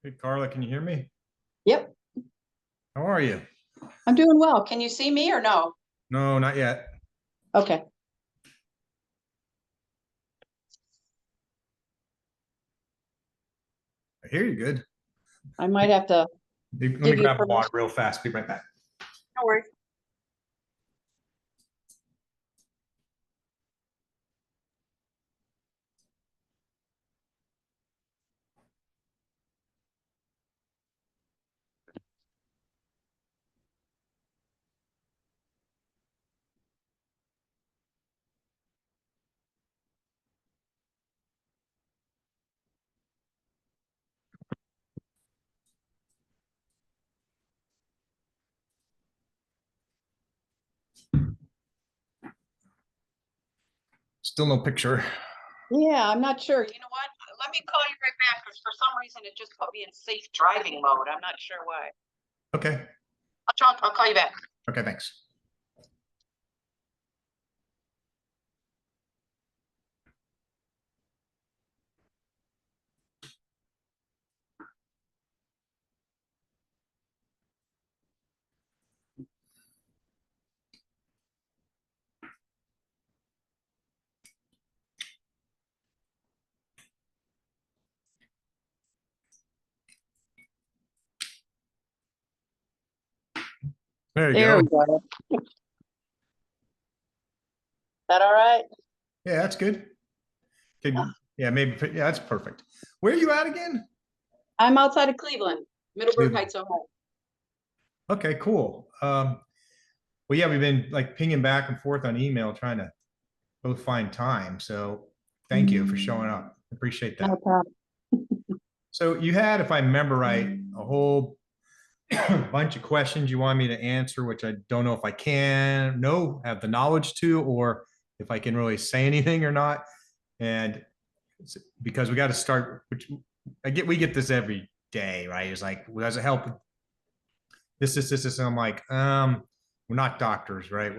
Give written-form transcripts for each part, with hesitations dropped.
Hey, Carla, can you hear me? Yep, How are you? I'm doing well. Can you see me or no? No, not yet. Okay. I hear you good. I might have to Let me give you grab water permission. real fast. Be right back. No worries. Still no picture. Yeah, I'm not sure. You know what? Let me call you right back because for some reason it just put me in safe driving mode. I'm not sure why. Okay. I'll call you back. Okay, thanks. There you There we go. go. That all right? Yeah, that's good. Yeah, maybe. Yeah, that's perfect. Where are you at again? I'm outside of Cleveland, Middleburg Cleveland. Heights, Ohio. Okay, cool. Well, yeah, we've been like pinging back and forth on email trying to both find time. So thank you for showing up. Appreciate No that. problem. So you had, if I remember right, a whole bunch of questions you want me to answer, which I don't know if I have the knowledge to, or if I can really say anything or not. And because we got to start, which we get this every day, right? It's like, well, does it help? This. And I'm like, we're not doctors, right?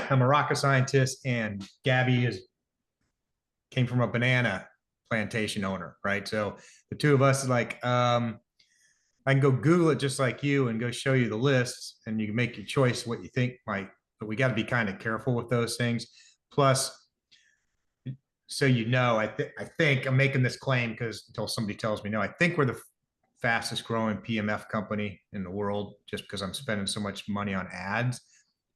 I'm a rocket scientist, and Gabby came from a banana plantation owner, right? So the two of us is like, I can go Google it just like you and go show you the lists, and you can make your choice what you think might. But we got to be kind of careful with those things. Plus, so I think I'm making this claim because until somebody tells me no, I think we're the fastest growing PMF company in the world just because I'm spending so much money on ads.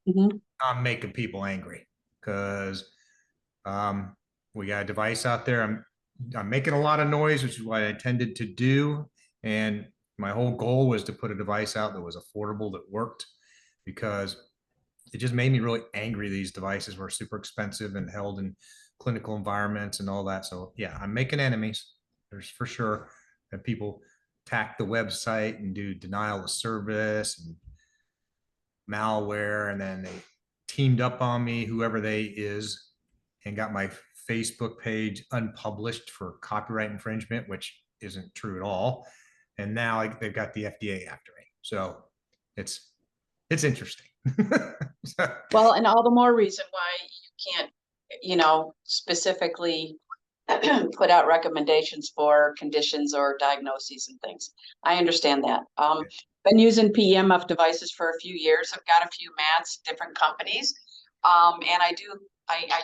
Mhm. I'm making people angry because um, we got a device out there. I'm making a lot of noise, which is what I intended to do. And my whole goal was to put a device out that was affordable, that worked, because it just made me really angry. These devices were super expensive and held in clinical environments and all that. So yeah, I'm making enemies. There's for sure. And people attack the website and do denial of service and malware, and then they teamed up on me, whoever they is, and got my Facebook page unpublished for copyright infringement, which isn't true at all. And now they've got the FDA after me. So it's interesting. So, Well, and all the more reason why you can't, specifically put out recommendations for conditions or diagnoses and things. I understand that. Been using PEMF devices for a few years. I've got a few mats, different companies, and I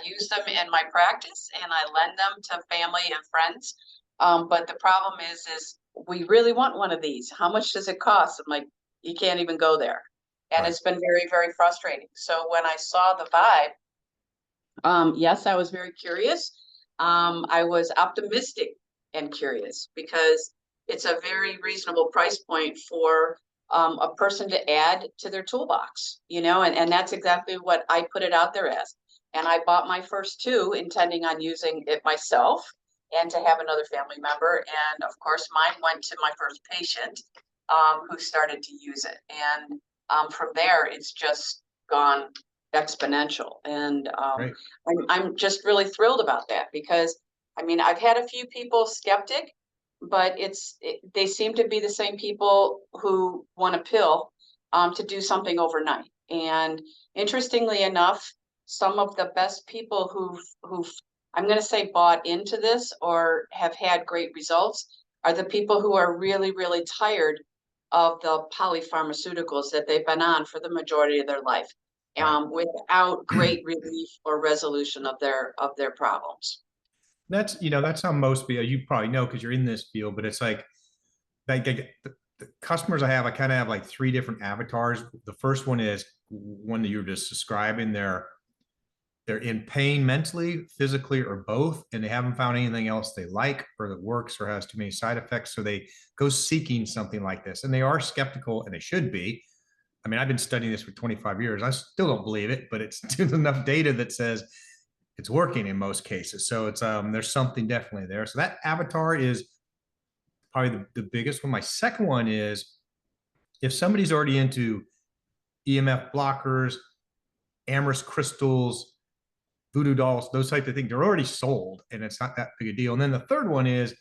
use them in my practice, and I lend them to family and friends. But the problem is we really want one of these. How much does it cost? I'm like, you can't even go there, and right. it's been very, very frustrating. So when I saw the Vibe, yes, I was very curious. I was optimistic and curious because it's a very reasonable price point for a person to add to their toolbox, and that's exactly what I put it out there as. And I bought my first two intending on using it myself and to have another family member. And of course, mine went to my first patient who started to use it. And from there, it's just gone exponential. And Right. I'm just really thrilled about that because I mean, I've had a few people skeptic, but they seem to be the same people who want a pill to do something overnight. And interestingly enough, some of the best people who've I'm going to say bought into this or have had great results are the people who are really, really tired of the polypharmaceuticals that they've been on for the majority of their life, without great relief or resolution of their problems. That's, that's how most people, you probably know because you're in this field, but it's like the customers I have, I kind of have like three different avatars. The first one is one that you were just describing. They're in pain mentally, physically, or both, and they haven't found anything else they like or that works or has too many side effects. So they go seeking something like this, and they are skeptical, and they should be. I mean, I've been studying this for 25 years. I still don't believe it, but it's there's enough data that says it's working in most cases. So it's there's something definitely there. So that avatar is probably the biggest one. My second one is if somebody's already into EMF blockers, amorous crystals, voodoo dolls, those type of things, they're already sold and it's not that big a deal. And then the third one is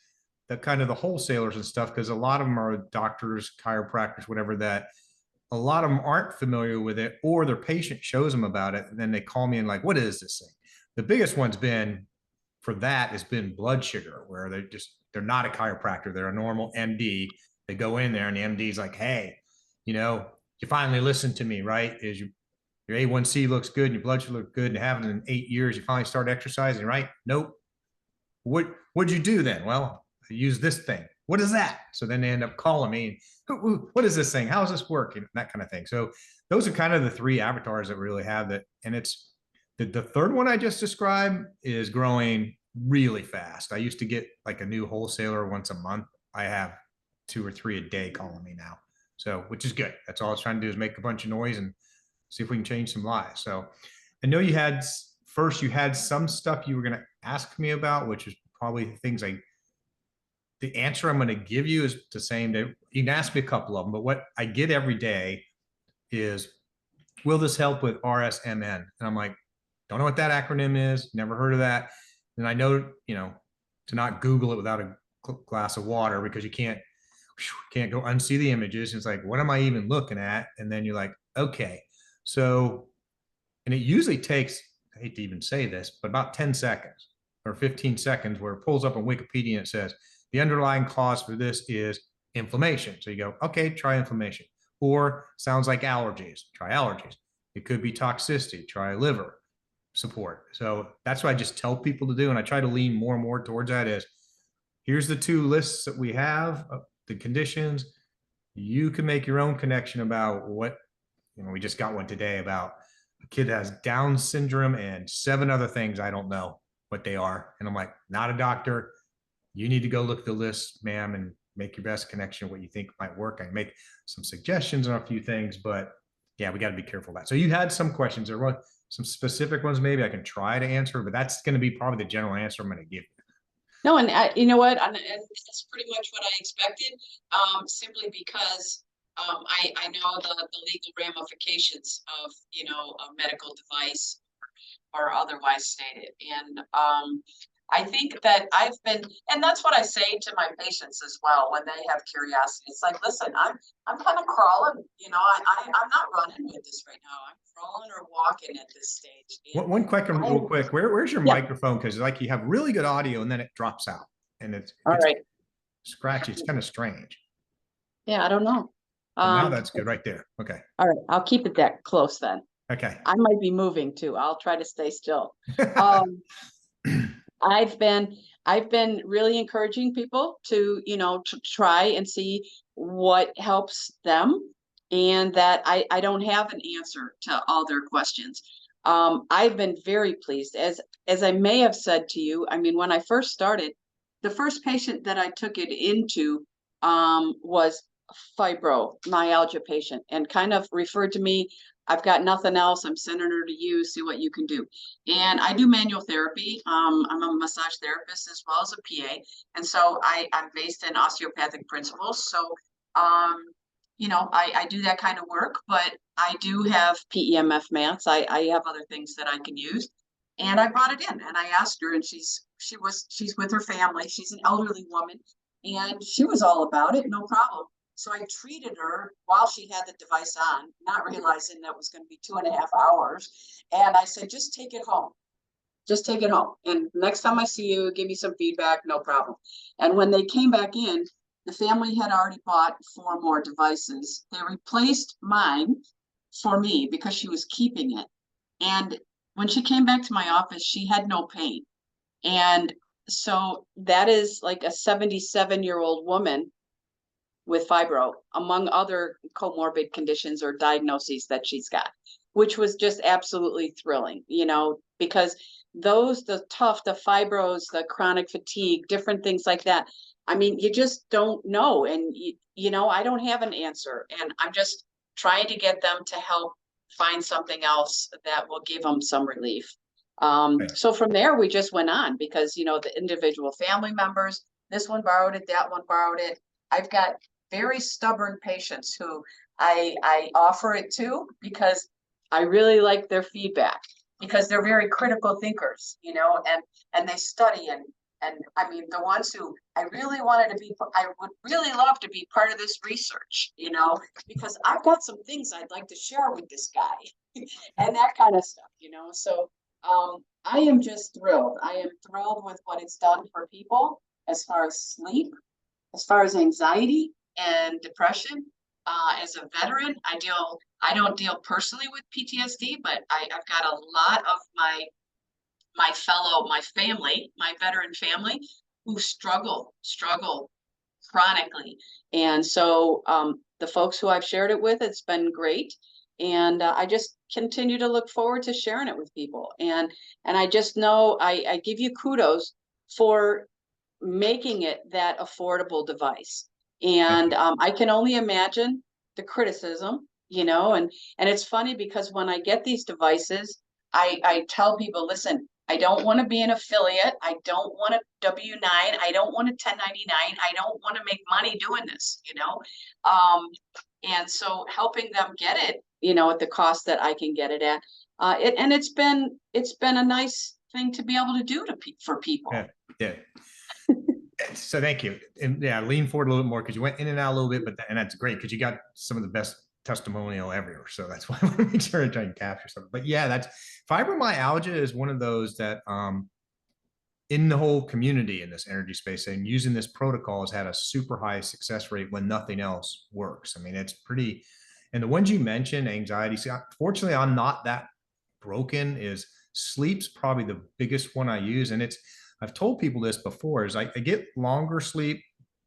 the kind of the wholesalers and stuff, because a lot of them are doctors, chiropractors, whatever, that a lot of them aren't familiar with it, or their patient shows them about it. And then they call me and like, what is this thing? The biggest one's been for that has been blood sugar, where they're not a chiropractor. They're a normal MD. They go in there and the MD's like, hey, you finally listened to me, right? Your A1C looks good and your blood sugar looks good, and haven't in 8 years, you finally start exercising, right? Nope. What'd you do then? Well, I use this thing. What is that? So then they end up calling me. What is this thing? How does this work? And that kind of thing. So those are kind of the three avatars that we really have that. And it's the third one I just described is growing really fast. I used to get like a new wholesaler once a month. I have 2 or 3 a day calling me now. So, which is good. That's all I was trying to do is make a bunch of noise and see if we can change some lives. So I know you had some stuff you were going to ask me about, which is probably things the answer I'm going to give you is the same. That you can ask me a couple of them, but what I get every day is, will this help with RSMN? And I'm like, don't know what that acronym is. Never heard of that. And I know, to not Google it without a glass of water, because you can't go unsee the images. It's like, what am I even looking at? And then you're like, okay. So, and it usually takes, I hate to even say this, but about 10 seconds or 15 seconds where it pulls up on Wikipedia and it says, the underlying cause for this is inflammation. So you go, okay, try inflammation. Or sounds like allergies, try allergies. It could be toxicity, try liver support. So that's what I just tell people to do. And I try to lean more and more towards that is, here's the 2 lists that we have, the conditions. You can make your own connection about what, we just got one today about a kid that has Down syndrome and 7 other things. I don't know what they are. And I'm like, not a doctor. You need to go look at the list, ma'am, and make your best connection, what you think might work. I can make some suggestions on a few things, but yeah, we got to be careful of that. So you had some questions. There were some specific ones maybe I can try to answer, but that's going to be probably the general answer I'm going to give you. No, and you know what? And that's pretty much what I expected, simply because I know the legal ramifications of, a medical device or otherwise stated. And I think that and that's what I say to my patients as well when they have curiosity. It's like, listen, I'm kind of crawling, I'm not running with this right now. I'm crawling or walking at this stage. One question, real quick. Where's your microphone? Because like you have really good audio and then it drops out and it's right. Scratchy. It's kind of strange. Yeah, I don't know. Now that's good right there. Okay. All right, I'll keep it that close then. Okay. I might be moving too. I'll try to stay still. I've been really encouraging people to, to try and see what helps them, and that I don't have an answer to all their questions. I've been very pleased, as I may have said to you. I mean, when I first started, the first patient that I took it into was fibromyalgia patient, and kind of referred to me. I've got nothing else. I'm sending her to you. See what you can do. And I do manual therapy. I'm a massage therapist as well as a PA. And so I'm based in osteopathic principles. So, I do that kind of work, but I do have PEMF mats. I have other things that I can use. And I brought it in and I asked her, and she's with her family. She's an elderly woman, and she was all about it. No problem. So I treated her while she had the device on, not realizing that was going to be 2.5 hours. And I said, just take it home. Just take it home. And next time I see you, give me some feedback, no problem. And when they came back in, The family had already bought 4 more devices. They replaced mine for me because she was keeping it. And when she came back to my office, she had no pain. And so that is like a 77-year-old woman with fibro, among other comorbid conditions or diagnoses that she's got, which was just absolutely thrilling, because the fibros, the chronic fatigue, different things like that. I mean, you just don't know. And, I don't have an answer. And I'm just trying to get them to help find something else that will give them some relief. So from there, we just went on because, the individual family members, this one borrowed it, that one borrowed it. I've got very stubborn patients who I offer it to because I really like their feedback, because they're very critical thinkers, and they study and I mean, the ones who I would really love to be part of this research, because I've got some things I'd like to share with this guy and that kind of stuff, So I am just thrilled. I am thrilled with what it's done for people as far as sleep, as far as anxiety and depression. As a veteran, I don't deal personally with PTSD, but I've got a lot of my family, my veteran family, who struggle chronically. And so the folks who I've shared it with, it's been great. And I just continue to look forward to sharing it with people. And I just know I give you kudos for making it that affordable device. And I can only imagine the criticism, and it's funny because when I get these devices, I tell people, listen, I don't want to be an affiliate. I don't want a W-9. I don't want a 1099. I don't want to make money doing this, and so helping them get it, at the cost that I can get it at, it's been a nice thing to be able to do for people. Yeah. So thank you. And yeah, lean forward a little bit more because you went in and out a little bit, and that's great because you got some of the best testimonial ever. So that's why I want to make sure I try and capture something. But yeah, that's fibromyalgia is one of those that in the whole community in this energy space and using this protocol has had a super high success rate when nothing else works. I mean, it's pretty, and the ones you mentioned, anxiety, see, fortunately, I'm not that broken. Is sleep's probably the biggest one I use. And I've told people this before, is I get longer sleep,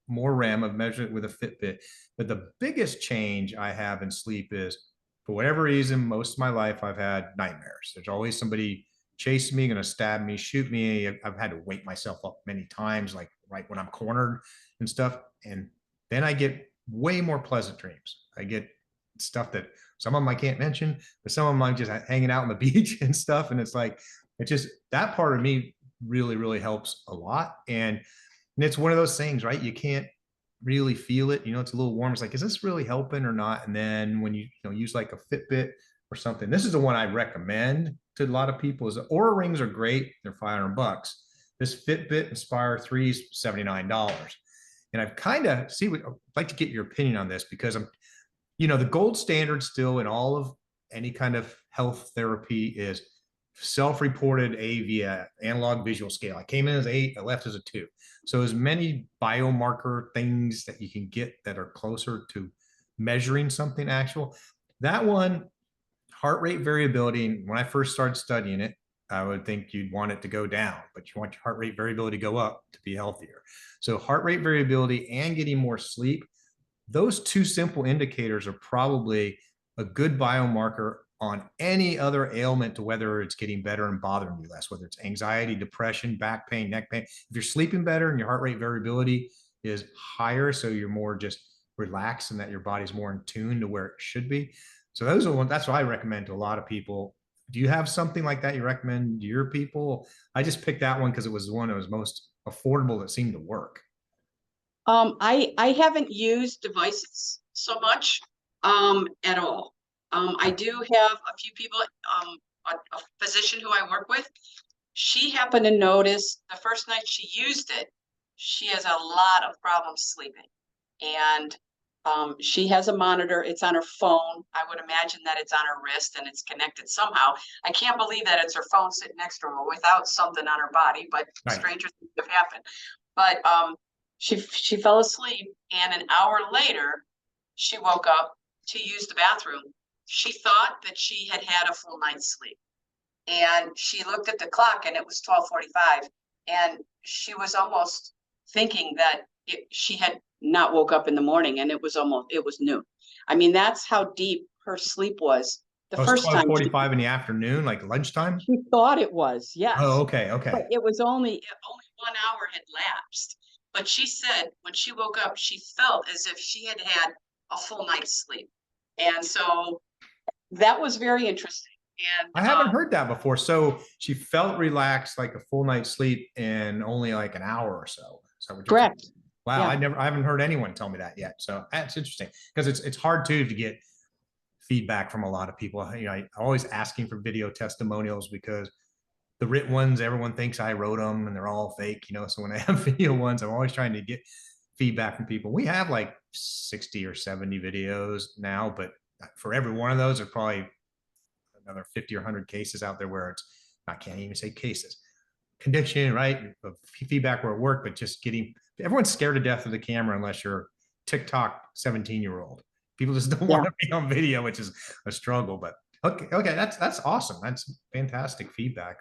more REM. I've measured it with a Fitbit. But the biggest change I have in sleep is, for whatever reason, most of my life I've had nightmares. There's always somebody chasing me, going to stab me, shoot me. I've had to wake myself up many times, like right when I'm cornered and stuff. And then I get way more pleasant dreams. I get stuff that some of them I can't mention, but some of them I'm just hanging out on the beach and stuff. And it's like, it's just that part of me really, really helps a lot. And it's one of those things, right? You can't really feel it. It's a little warm. It's like, is this really helping or not? And then when you use like a Fitbit or something, this is the one I recommend to a lot of people. Is the Aura rings are great. They're $500. This Fitbit Inspire 3 is $79. And I've kind of I'd like to get your opinion on this, because I'm, the gold standard still in all of any kind of health therapy is self-reported AV, analog visual scale. I came in as 8, I left as a 2. So as many biomarker things that you can get that are closer to measuring something actual. That one, heart rate variability, and when I first started studying it, I would think you'd want it to go down, but you want your heart rate variability to go up to be healthier. So heart rate variability and getting more sleep, those two simple indicators are probably a good biomarker on any other ailment, to whether it's getting better and bothering you less, whether it's anxiety, depression, back pain, neck pain. If you're sleeping better and your heart rate variability is higher, so you're more just relaxed and that your body's more in tune to where it should be. So those are one, that's what I recommend to a lot of people. Do you have something like that you recommend to your people? I just picked that one because it was the one that was most affordable that seemed to work. I haven't used devices so much at all. I do have a few people, a physician who I work with. She happened to notice the first night she used it, she has a lot of problems sleeping. And she has a monitor. It's on her phone. I would imagine that it's on her wrist and it's connected somehow. I can't believe that it's her phone sitting next to her without something on her body, but stranger things have happened. But She fell asleep, and an hour later, she woke up to use the bathroom. She thought that she had had a full night's sleep, and she looked at the clock, and it was 12:45, and she was almost thinking that she had not woke up in the morning, and it was noon. I mean, that's how deep her sleep was the Oh, it's first time 12:45 in the afternoon, like lunchtime? she thought it was, Oh, yes. okay, But okay. it was only 1 hour had lapsed. But she said when she woke up, she felt as if she had had a full night's sleep. And so that was very interesting. And I haven't heard that before. So she felt relaxed, like a full night's sleep in only like an hour or so. Is that what you're saying? correct. Wow, Yeah. I haven't heard anyone tell me that yet. So that's interesting because it's hard too to get feedback from a lot of people. You know, I'm always asking for video testimonials because the written ones, everyone thinks I wrote them and they're all fake, you know. So when I have video ones, I'm always trying to get feedback from people. We have like 60 or 70 videos now, but for every one of those, there's probably another 50 or 100 cases out there where it's, I can't even say cases, condition, right? Of feedback where it worked, but just getting, everyone's scared to death of the camera unless you're TikTok 17-year-old. People just don't want to be on video, which is a struggle. But okay, that's awesome. That's fantastic feedback.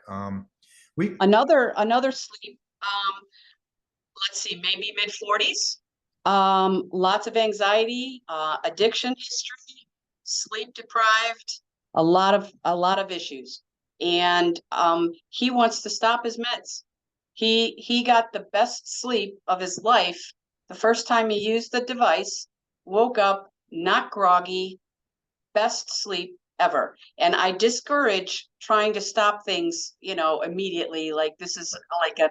We Another sleep, let's see, maybe mid-40s. Lots of anxiety, addiction history, sleep deprived, a lot of issues. And he wants to stop his meds. He got the best sleep of his life the first time he used the device, woke up not groggy, best sleep ever. And I discourage trying to stop things, immediately. Like this is like I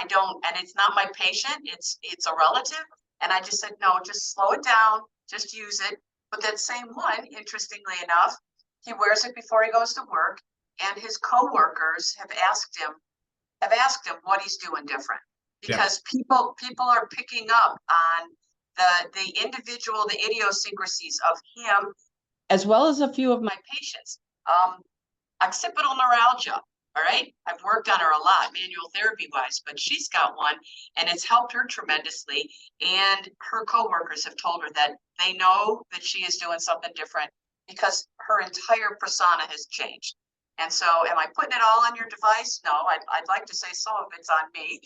don't, and it's not my patient, it's a relative. And I just said, no, just slow it down, just use it. But that same one, interestingly enough, he wears it before he goes to work, and his coworkers have asked him what he's doing different, because people are picking up on the individual, the idiosyncrasies of him, as well as a few of my patients. Occipital neuralgia. All right. I've worked on her a lot, manual therapy wise, but she's got one, and it's helped her tremendously. And her coworkers have told her that they know that she is doing something different because her entire persona has changed. And so, am I putting it all on your device? No, I'd like to say some of it's on me.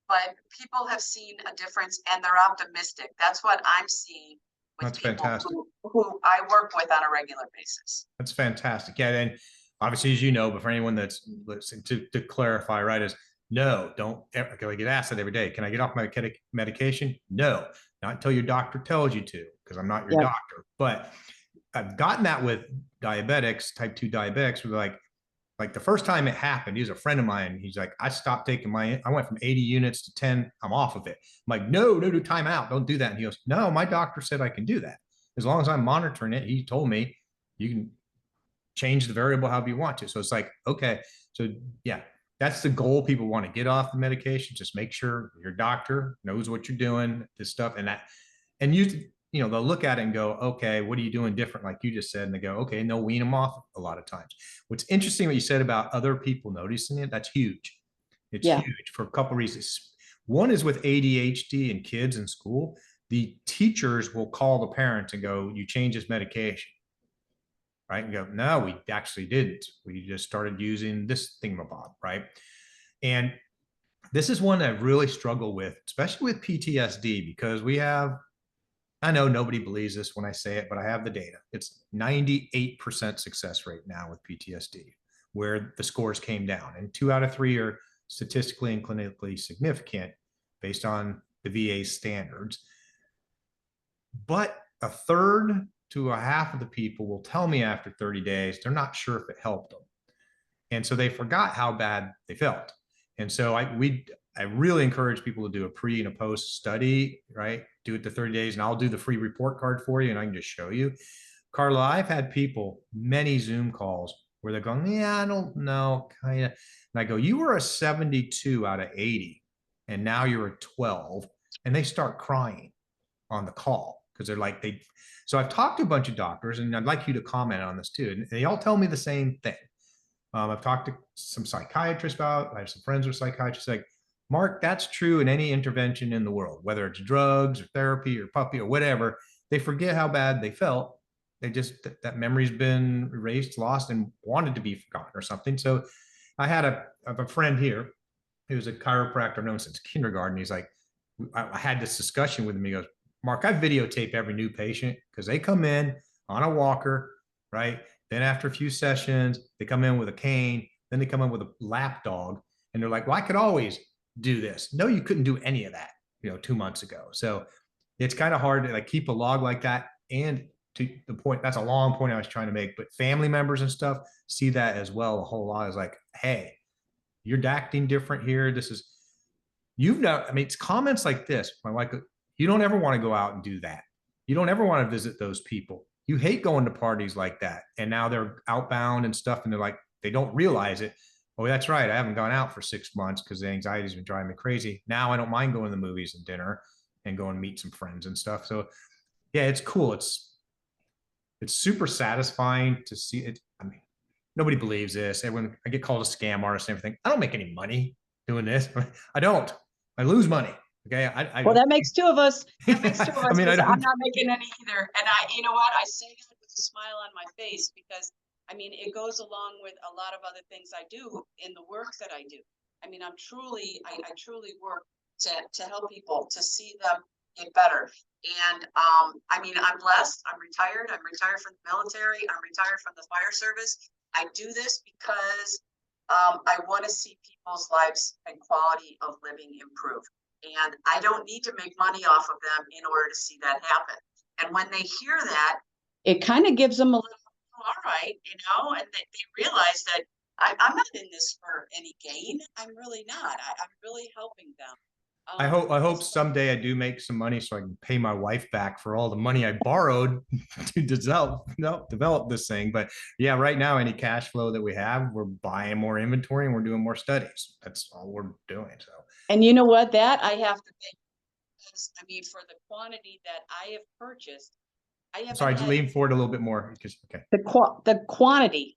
But people have seen a difference, and they're optimistic. That's what I'm seeing with That's people fantastic. who I work with on a regular basis. That's fantastic. Yeah, and obviously, as you know, but for anyone that's listening, to clarify, right, is no, don't ever, I get asked that every day. Can I get off my medication? No, not until your doctor tells you to, because I'm not your doctor. But I've gotten that with diabetics, type 2 diabetics, where like the first time it happened, he was a friend of mine. He's like, I stopped taking I went from 80 units to 10. I'm off of it. I'm like, no, time out. Don't do that. And he goes, no, my doctor said I can do that. As long as I'm monitoring it, he told me you can change the variable however you want to. So it's like, okay. So yeah, that's the goal. People want to get off the medication. Just make sure your doctor knows what you're doing, this stuff, and they'll look at it and go, okay, what are you doing different? Like you just said, and they go, okay, and they'll wean them off a lot of times. What's interesting what you said about other people noticing it, that's huge. It's huge for a couple of reasons. One is with ADHD and kids in school, the teachers will call the parents and go, you change his medication. Right? And go, no, we actually didn't. We just started using this thingamabob, right? And this is one that I really struggle with, especially with PTSD, because I know nobody believes this when I say it, but I have the data. It's 98% success rate now with PTSD, where the scores came down, and 2 out of 3 are statistically and clinically significant based on the VA standards. But a third to a half of the people will tell me after 30 days, they're not sure if it helped them. And so they forgot how bad they felt. And so I really encourage people to do a pre and a post study, right? Do it to 30 days, and I'll do the free report card for you, and I can just show you. Carla, I've had people, many Zoom calls, where they're going, yeah, I don't know, kind of. And I go, you were a 72 out of 80, and now you're a 12. And they start crying on the call because they're like, so I've talked to a bunch of doctors, and I'd like you to comment on this too. And they all tell me the same thing. I've talked to some psychiatrists I have some friends who are psychiatrists, like, Mark, that's true in any intervention in the world, whether it's drugs or therapy or puppy or whatever. They forget how bad they felt. They just, that memory's been erased, lost, and wanted to be forgotten or something. So I had a friend here who's a chiropractor known since kindergarten. He's like, I had this discussion with him. He goes, Mark, I videotape every new patient because they come in on a walker, right? Then after a few sessions, they come in with a cane. Then they come in with a lap dog. And they're like, well, I could always do this. No, you couldn't do any of that, 2 months ago. So it's kind of hard to like keep a log like that. And to the point, that's a long point I was trying to make, but family members and stuff see that as well. A whole lot is like, hey, you're acting different here. This is, I mean, it's comments like this. My wife, you don't ever want to go out and do that. You don't ever want to visit those people. You hate going to parties like that. And now they're outbound and stuff. And they're like, they don't realize it. Oh, that's right. I haven't gone out for 6 months because the anxiety's been driving me crazy. Now I don't mind going to the movies and dinner and going to meet some friends and stuff. So yeah, it's cool. It's super satisfying to see it. I mean, nobody believes this. Everyone, I get called a scam artist and everything. I don't make any money doing this. I don't. I lose money. Okay. Well, that makes two of us. That makes two of us. I mean, I I'm don't. not making any either. And you know what? I say it with a smile on my face because I mean, it goes along with a lot of other things I do in the work that I do. I mean, I truly work to help people to see them get better. And I mean, I'm blessed. I'm retired. I'm retired from the military. I'm retired from the fire service. I do this because I want to see people's lives and quality of living improve. And I don't need to make money off of them in order to see that happen. And when they hear that, it kind of gives them a little, all right, and they realize that I'm not in this for any gain. I'm really not. I'm really helping them. I hope someday I do make some money so I can pay my wife back for all the money I borrowed to develop this thing. But yeah, right now, any cash flow that we have, we're buying more inventory and we're doing more studies. That's all we're doing. So, and you know what? That I have to think, because I mean, for the quantity that I have purchased, I have. Sorry, lean forward a little bit more because okay. The quantity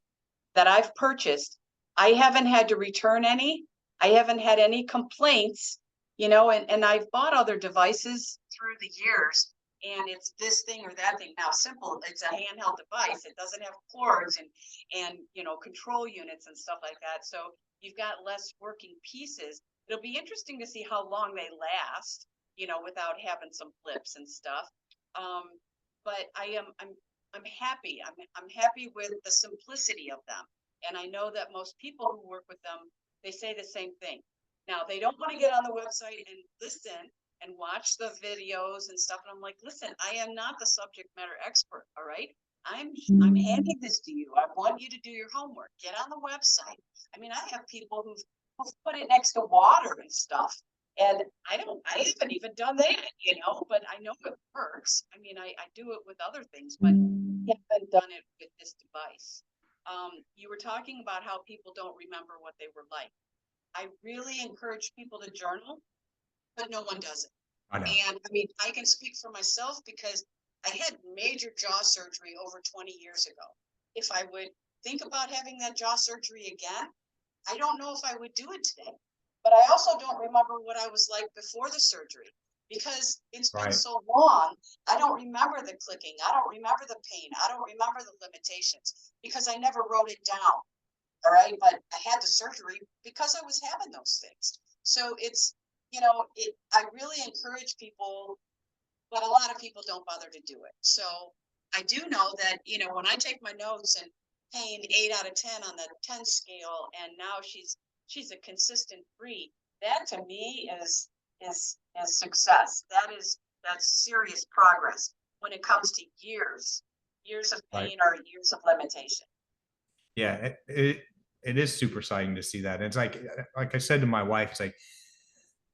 that I've purchased, I haven't had to return any. I haven't had any complaints. And I've bought other devices through the years, and it's this thing or that thing. Now, simple, it's a handheld device. It doesn't have cords and control units and stuff like that. So you've got less working pieces. It'll be interesting to see how long they last, without having some flips and stuff. But I'm happy. I'm happy with the simplicity of them. And I know that most people who work with them, they say the same thing. Now, they don't want to get on the website and listen and watch the videos and stuff. And I'm like, listen, I am not the subject matter expert. All right. I'm handing this to you. I want you to do your homework. Get on the website. I mean, I have people who've put it next to water and stuff. And I haven't even done that, but I know it works. I mean, I do it with other things, but I haven't done it with this device. You were talking about how people don't remember what they were like. I really encourage people to journal, but no one does it. I know. And I mean, I can speak for myself because I had major jaw surgery over 20 years ago. If I would think about having that jaw surgery again, I don't know if I would do it today. But I also don't remember what I was like before the surgery because it's been so long. I don't remember the clicking. I don't remember the pain. I don't remember the limitations because I never wrote it down. All right. But I had the surgery because I was having those things. So it's, I really encourage people, but a lot of people don't bother to do it. So I do know that, when I take my notes and pain 8 out of 10 on the 10 scale, and now she's a consistent 3, that to me is success. That's serious progress when it comes to years of pain or years of limitation. Yeah, it is super exciting to see that. And it's like I said to my wife, it's like,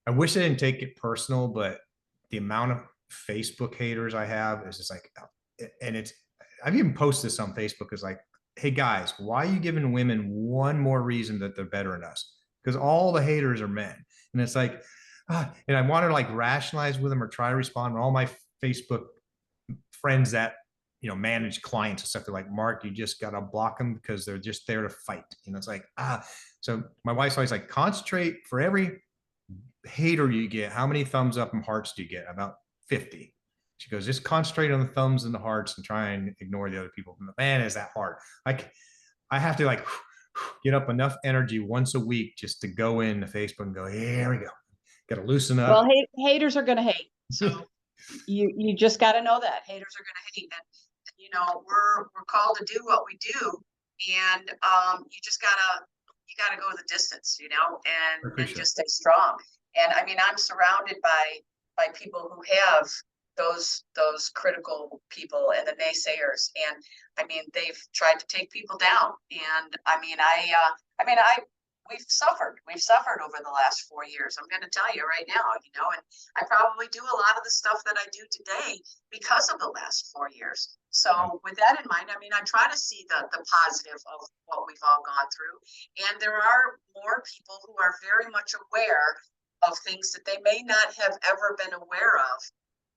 I wish I didn't take it personal, but the amount of Facebook haters I have is just like, and I've even posted this on Facebook is like, hey guys, why are you giving women one more reason that they're better than us? Because all the haters are men. And it's like, and I want to like rationalize with them or try to respond. And all my Facebook friends that, manage clients and stuff, they're like, Mark, you just got to block them because they're just there to fight. It's like, so my wife's always like, concentrate for every hater you get, how many thumbs up and hearts do you get? About 50. She goes, just concentrate on the thumbs and the hearts and try and ignore the other people. Man, is that hard. Like, I have to like get up enough energy once a week just to go into Facebook and go, here we go. Got to loosen Well, up. haters are going to hate. So you just got to know that haters are going to hate. And you know, we're called to do what we do, and you gotta go the distance, you know, and just stay strong. And I mean, I'm surrounded by people who have those critical people and the naysayers, and I mean, they've tried to take people down. And I mean, we've suffered over the last 4 years. I'm going to tell you right now, you know, and I probably do a lot of the stuff that I do today because of the last 4 years. So with that in mind, I mean, I try to see the positive of what we've all gone through. And there are more people who are very much aware of things that they may not have ever been aware of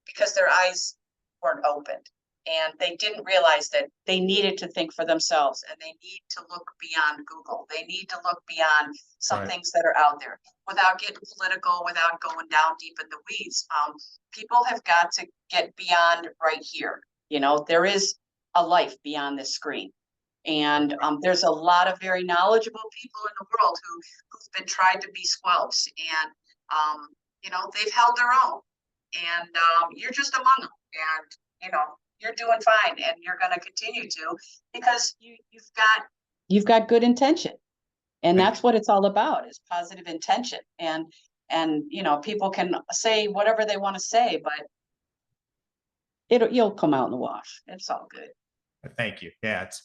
because their eyes weren't opened. And they didn't realize that they needed to think for themselves, and they need to look beyond Google. They need to look beyond some things that are out there without getting political, without going down deep in the weeds. People have got to get beyond right here. You know, there is a life beyond this screen. And there's a lot of very knowledgeable people in the world who've been tried to be squelched, and you know, they've held their own. And you're just among them, and you know, you're doing fine, and you're going to continue to, because you've got good intention, and that's what it's all about, is positive intention. And you know, people can say whatever they want to say, but you'll come out in the wash. It's all good. Thank you. Yeah, it's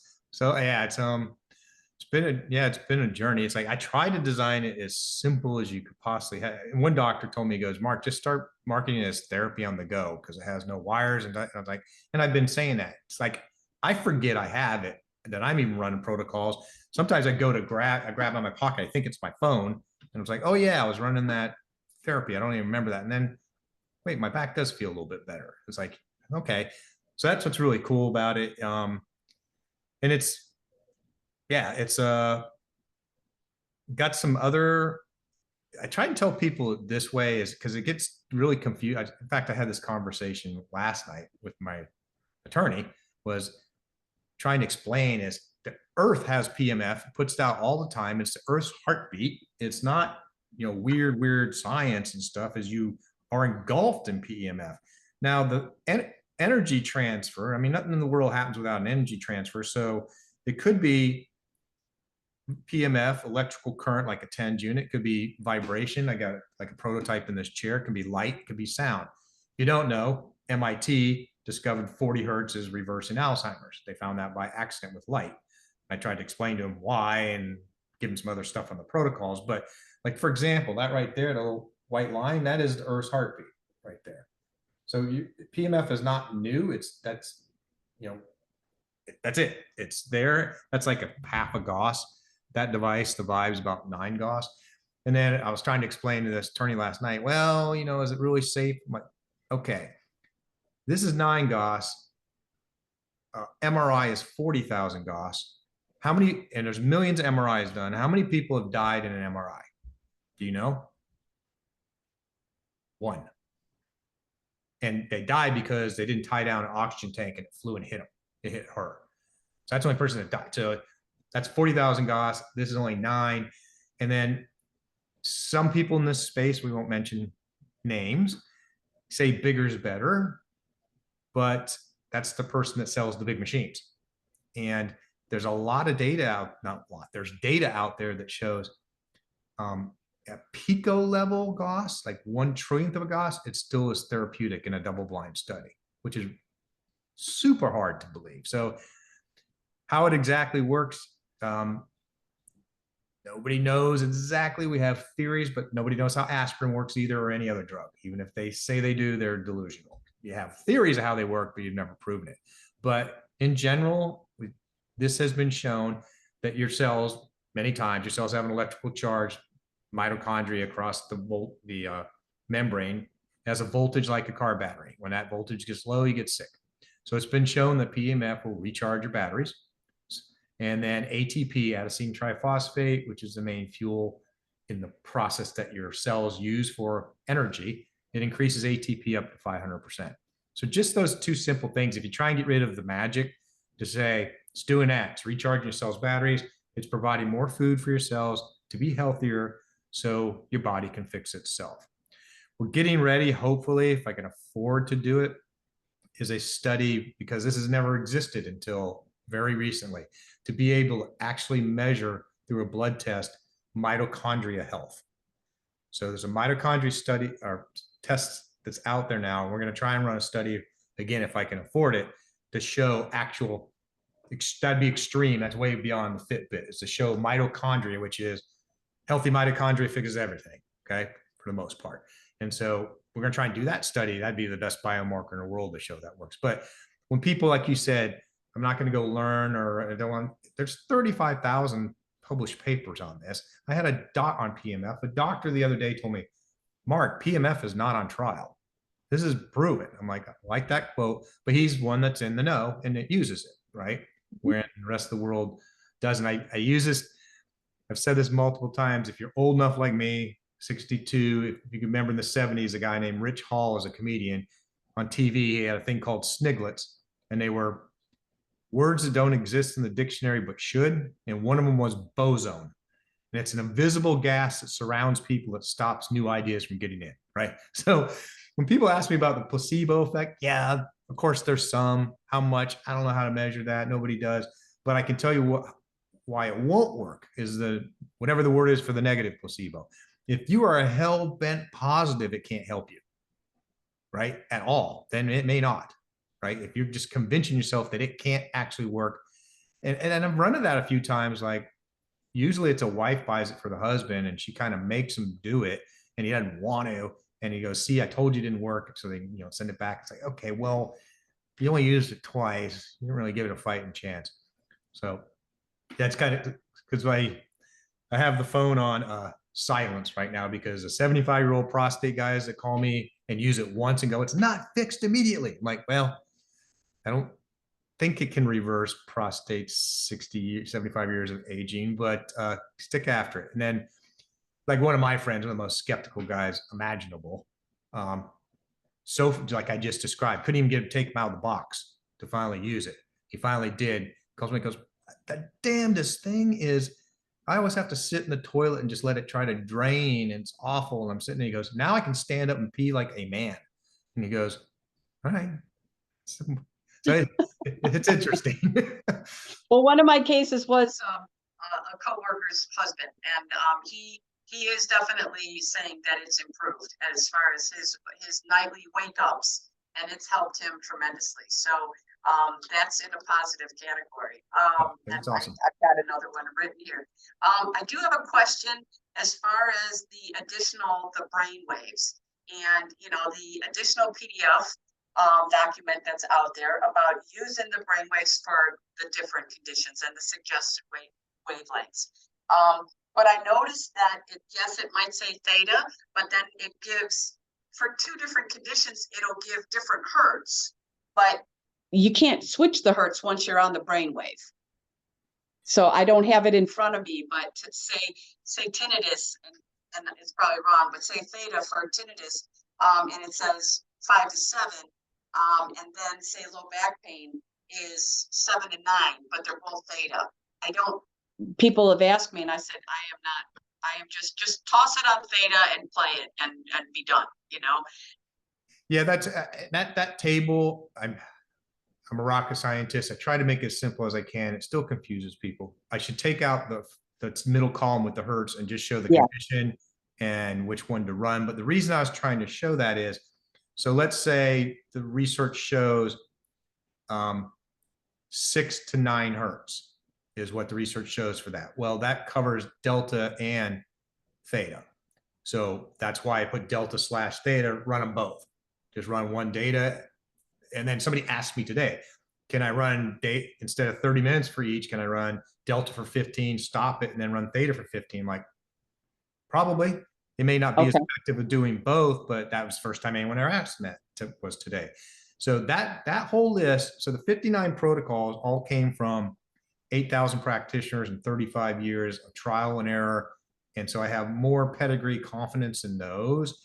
been a journey. It's like I try to design it as simple as you could possibly have. And one doctor told me, he goes, Mark, just start marketing it as therapy on the go because it has no wires. And I was like, and I've been saying that. It's like I forget I have it, and that I'm even running protocols. Sometimes I grab on my pocket, I think it's my phone, and I was like, oh yeah, I was running that therapy. I don't even remember that. And then wait, my back does feel a little bit better. It's like, okay. So that's what's really cool about it. And it's got some other, I try to tell people this way is because it gets really confused. In fact, I had this conversation last night with my attorney, was trying to explain is the earth has PMF, it puts it out all the time. It's the earth's heartbeat. It's not, you know, weird science and stuff, as you are engulfed in PEMF. Now the energy transfer, I mean, nothing in the world happens without an energy transfer. So it could be PMF, electrical current, like a TENS unit. It could be vibration. I got like a prototype in this chair. It can be light, it could be sound. You don't know. MIT discovered 40 hertz is reversing Alzheimer's. They found that by accident with light. I tried to explain to him why and give him some other stuff on the protocols. But like, for example, that right there, the little white line, that is the Earth's heartbeat right there. So PMF is not new. That's it. It's there. That's like a half a Gauss. That device, the Vibe's about 9 Gauss. And then I was trying to explain to this attorney last night, well, you know, is it really safe? I'm like, okay, this is 9 Gauss. MRI is 40,000 Gauss. How many, and there's millions of MRIs done. How many people have died in an MRI? Do you know? 1. And they died because they didn't tie down an oxygen tank and it flew and hit them. It hit her. So that's the only person that died. So that's 40,000 Gauss. This is only 9. And then some people in this space, we won't mention names, say bigger is better, but that's the person that sells the big machines. And there's a lot of data out, not a lot, there's data out there that shows at pico level Gauss, like 1/1,000,000th of a Gauss, it still is therapeutic in a double-blind study, which is super hard to believe. So how it exactly works, nobody knows exactly. We have theories, but nobody knows how aspirin works either, or any other drug. Even if they say they do, they're delusional. You have theories of how they work, but you've never proven it. But in general, this has been shown that your cells, many times, your cells have an electrical charge, mitochondria across the membrane, has a voltage like a car battery. When that voltage gets low, you get sick. So it's been shown that PEMF will recharge your batteries. And then ATP, adenosine triphosphate, which is the main fuel, in the process that your cells use for energy, it increases ATP up to 500%. So just those two simple things, if you try and get rid of the magic to say it's doing that, it's recharging your cells' batteries, it's providing more food for your cells to be healthier so your body can fix itself. We're getting ready, hopefully, if I can afford to do it, is a study, because this has never existed until very recently, to be able to actually measure through a blood test mitochondria health. So there's a mitochondria study or test that's out there now. We're going to try and run a study again, if I can afford it, to show actual, that'd be extreme. That's way beyond the Fitbit. It's to show mitochondria, which is healthy mitochondria fixes everything. Okay. For the most part. And so we're going to try and do that study. That'd be the best biomarker in the world to show that works. But when people, like you said, I'm not going to go learn, or I don't want, there's 35,000 published papers on this. I had a doc on PEMF. A doctor the other day told me, Mark, PEMF is not on trial. This is proven. I'm like, I like that quote, but he's one that's in the know and it uses it, right? Where the rest of the world doesn't. I use this. I've said this multiple times. If you're old enough like me, 62, if you can remember in the 70s, a guy named Rich Hall as a comedian on TV, he had a thing called sniglets, and they were words that don't exist in the dictionary but should. And one of them was boson. And it's an invisible gas that surrounds people that stops new ideas from getting in, right? So when people ask me about the placebo effect, yeah, of course there's some. How much? I don't know how to measure that. Nobody does. But I can tell you why it won't work is whatever the word is for the negative placebo. If you are a hell-bent positive, it can't help you, right, at all, then it may not, right? If you're just convincing yourself that it can't actually work. And I've run into that a few times. Like, usually it's a wife buys it for the husband and she kind of makes him do it and he doesn't want to. And he goes, see, I told you it didn't work. So they, send it back. It's like, okay, well, you only used it twice. You didn't really give it a fighting chance. So that's kind of, because I have the phone on silence right now because the 75-year-old prostate guys that call me and use it once and go, it's not fixed immediately. I'm like, well, I don't think it can reverse prostate 75 years of aging, but stick after it. And then, like, one of my friends, one of the most skeptical guys imaginable, so like I just described, couldn't even take him out of the box to finally use it. He finally did. Calls me, goes, the damnedest thing is I always have to sit in the toilet and just let it try to drain, and it's awful. And I'm sitting there, he goes, now I can stand up and pee like a man. And he goes, all right. So it's interesting. Well, one of my cases was a coworker's husband, and he is definitely saying that it's improved as far as his nightly wake ups, and it's helped him tremendously. So that's in a positive category. That's awesome. I've got another one written here. I do have a question as far as the brain waves, and the additional PDF document that's out there about using the brainwaves for the different conditions and the suggested wavelengths. But I noticed that it might say theta, but then it gives, for two different conditions, it'll give different hertz, but you can't switch the hertz once you're on the brainwave. So I don't have it in front of me, but to say tinnitus, and it's probably wrong, but say theta for tinnitus, and it says 5 to 7. And then say low back pain is 7 and 9, but they're both theta. People have asked me and I said, I am just toss it on theta and play it and be done, Yeah, that's that table. I'm a rocket scientist. I try to make it as simple as I can. It still confuses people. I should take out the middle column with the hertz and just show the condition and which one to run. But the reason I was trying to show that is, so let's say the research shows 6 to 9 hertz is what the research shows for that. Well, that covers delta and theta. So that's why I put delta / theta, run them both. Just run one data. And then somebody asked me today, can I run instead of 30 minutes for each, can I run delta for 15, stop it, and then run theta for 15? Like, probably. It may not be as effective at doing both, but that was the first time anyone ever asked me that was today. So that whole list, so the 59 protocols all came from 8,000 practitioners and 35 years of trial and error And so I have more pedigree confidence in those.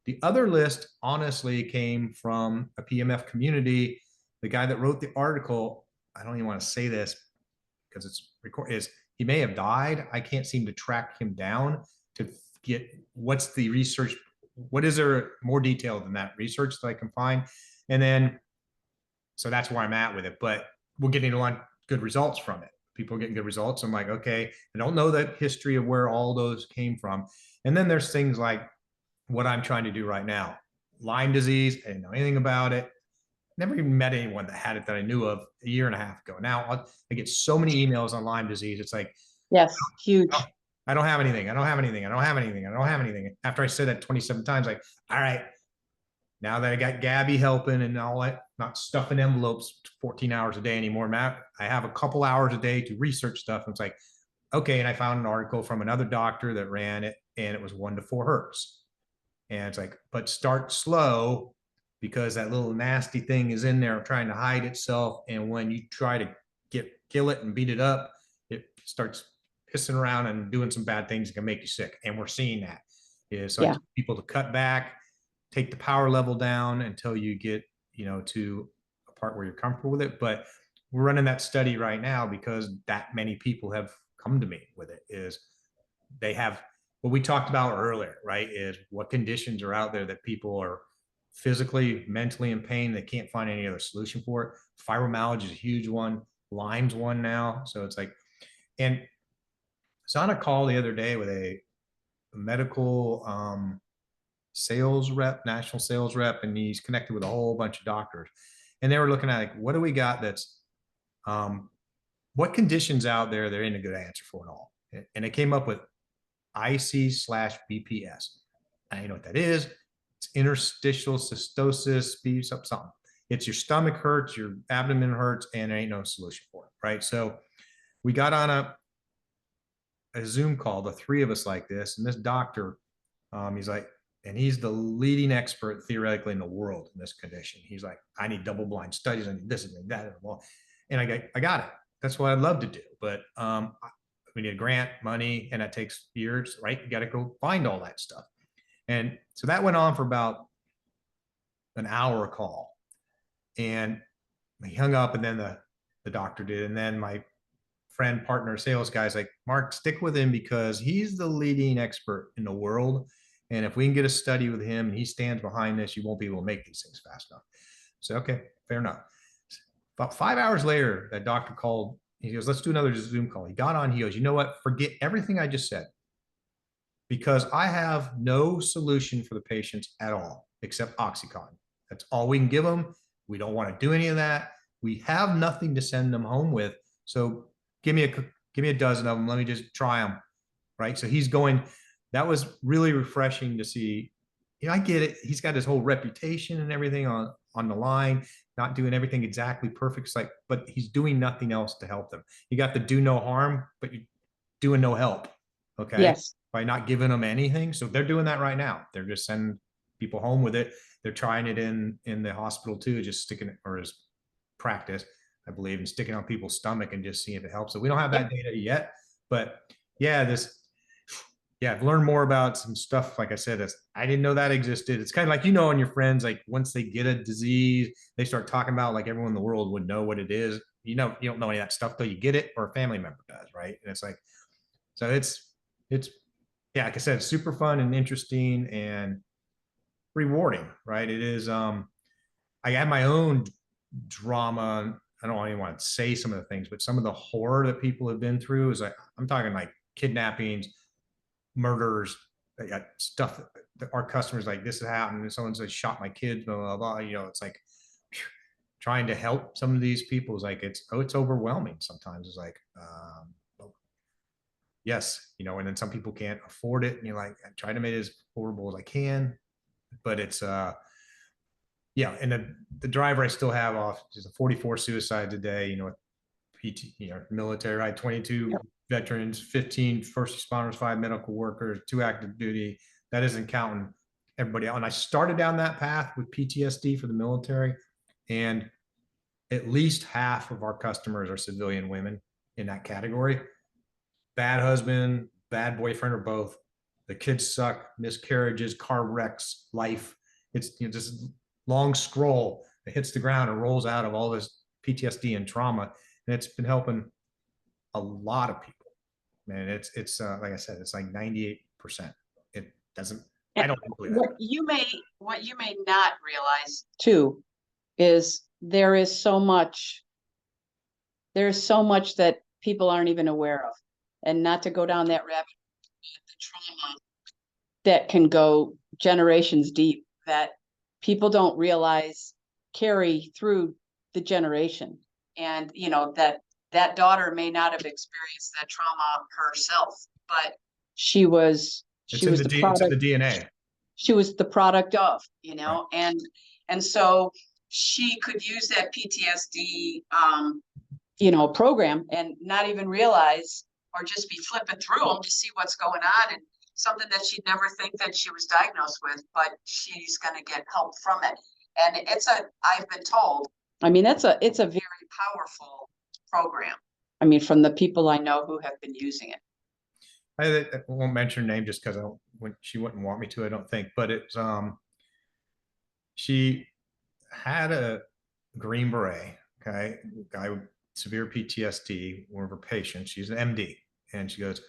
The other list honestly came from a PMF community. The guy that wrote the article, I don't even want to say this because it's record, is he may have died. I can't seem to track him down to get what's the research, what is there more detail than that research that I can find. And then, so that's where I'm at with it, but we're getting a lot of good results from it. People are getting good results. I'm like, okay, I don't know that history of where all those came from. And then there's things like what I'm trying to do right now. Lyme disease, I didn't know anything about it. Never even met anyone that had it that I knew of a year and a half ago. Now I get so many emails on Lyme disease. It's like, Yes, huge. oh, I don't have anything. I don't have anything. I don't have anything. I don't have anything. After I said that 27 times, like, all right, now that I got Gabby helping and all that, not stuffing envelopes 14 hours a day anymore, Matt, I have a couple hours a day to research stuff. And it's like, okay. And I found an article from another doctor that ran it, and it was 1 to 4 hertz. And it's like, but start slow, because that little nasty thing is in there trying to hide itself. And when you try to kill it and beat it up, it starts pissing around and doing some bad things that can make you sick. And we're seeing that. So I tell people to cut back, take the power level down until you get, to a part where you're comfortable with it. But we're running that study right now because that many people have come to me with it. Is they have what we talked about earlier, right? Is what conditions are out there that people are physically, mentally in pain. They can't find any other solution for it. Fibromyalgia is a huge one. Lyme's one now. So it's like, and I was on a call the other day with a medical sales rep, national sales rep, and he's connected with a whole bunch of doctors. And they were looking at like, what do we got that's, what conditions out there there ain't a good answer for it all. And it came up with IC/BPS. I know what that is. It's interstitial cystosis, something. It's your stomach hurts, your abdomen hurts, and there ain't no solution for it, right? So we got on a Zoom call, the three of us like this, and this doctor, he's like, and he's the leading expert theoretically in the world in this condition. He's like, I need double-blind studies, I need this and that, and I got it. That's what I'd love to do, but we need a grant, money, and that takes years, right? You got to go find all that stuff. And so that went on for about an hour call. And he hung up, and then the doctor did. And then my friend, partner, sales guy's like, Mark, stick with him because he's the leading expert in the world. And if we can get a study with him and he stands behind this, you won't be able to make these things fast enough. So, okay, fair enough. About 5 hours later, that doctor called. He goes, let's do another Zoom call. He got on. He goes, you know what? Forget everything I just said, because I have no solution for the patients at all except Oxycontin. That's all we can give them. We don't want to do any of that. We have nothing to send them home with. So give me a dozen of them. Let me just try them. Right. So he's going. That was really refreshing to see. I get it. He's got his whole reputation and everything on the line, not doing everything exactly perfect. It's like, but he's doing nothing else to help them. You got to do no harm, but you're doing no help. Okay. Yes. By not giving them anything. So they're doing that right now. They're just sending people home with it. They're trying it in the hospital too, just sticking it, or as practice, I believe, and sticking on people's stomach and just seeing if it helps. So we don't have that data yet, but I've learned more about some stuff. Like I said, I didn't know that existed. It's kind of like, and your friends, like once they get a disease, they start talking about, like, everyone in the world would know what it is. You don't know any of that stuff till you get it, or a family member does, right? And it's like, so it's like I said, it's super fun and interesting and rewarding, right? It is. I had my own drama. I don't even want to say some of the things, but some of the horror that people have been through is like, I'm talking like kidnappings, murders, stuff that our customers like, this has happened, and someone says shot my kids, blah blah blah. It's like trying to help some of these people is like, it's overwhelming sometimes. It's like, yes, and then some people can't afford it, and you're like, I try to make it as affordable as I can, but it's and the driver I still have off is a 44 suicides a day, with PT, military, right? 22 veterans, 15 first responders, 5 medical workers, 2 active duty. That isn't counting everybody else. And I started down that path with PTSD for the military, and at least half of our customers are civilian women in that category. Bad husband, bad boyfriend or both. The kids suck, miscarriages, car wrecks, life. It's, you know, just long scroll that hits the ground and rolls out of all this PTSD and trauma. And it's been helping a lot of people. Man, it's like I said, it's like 98%. It doesn't, I don't believe that. What you may not realize too is there's so much that people aren't even aware of. And not to go down that rabbit hole, the trauma that can go generations deep that people don't realize carry through the generation. And you know, that daughter may not have experienced that trauma herself, but she was It's in the DNA. She was the product of, you know, Right. and so she could use that PTSD you know, program and not even realize, or just be flipping through them to see what's going on, and something that she'd never think that she was diagnosed with, but she's going to get help from it. And I've been told, I mean, it's a very powerful program. I mean, from the people I know who have been using it. I won't mention her name just because she wouldn't want me to, I don't think, but it's, she had a Green Beret, okay, guy with severe PTSD, one of her patients, she's an MD. And she goes,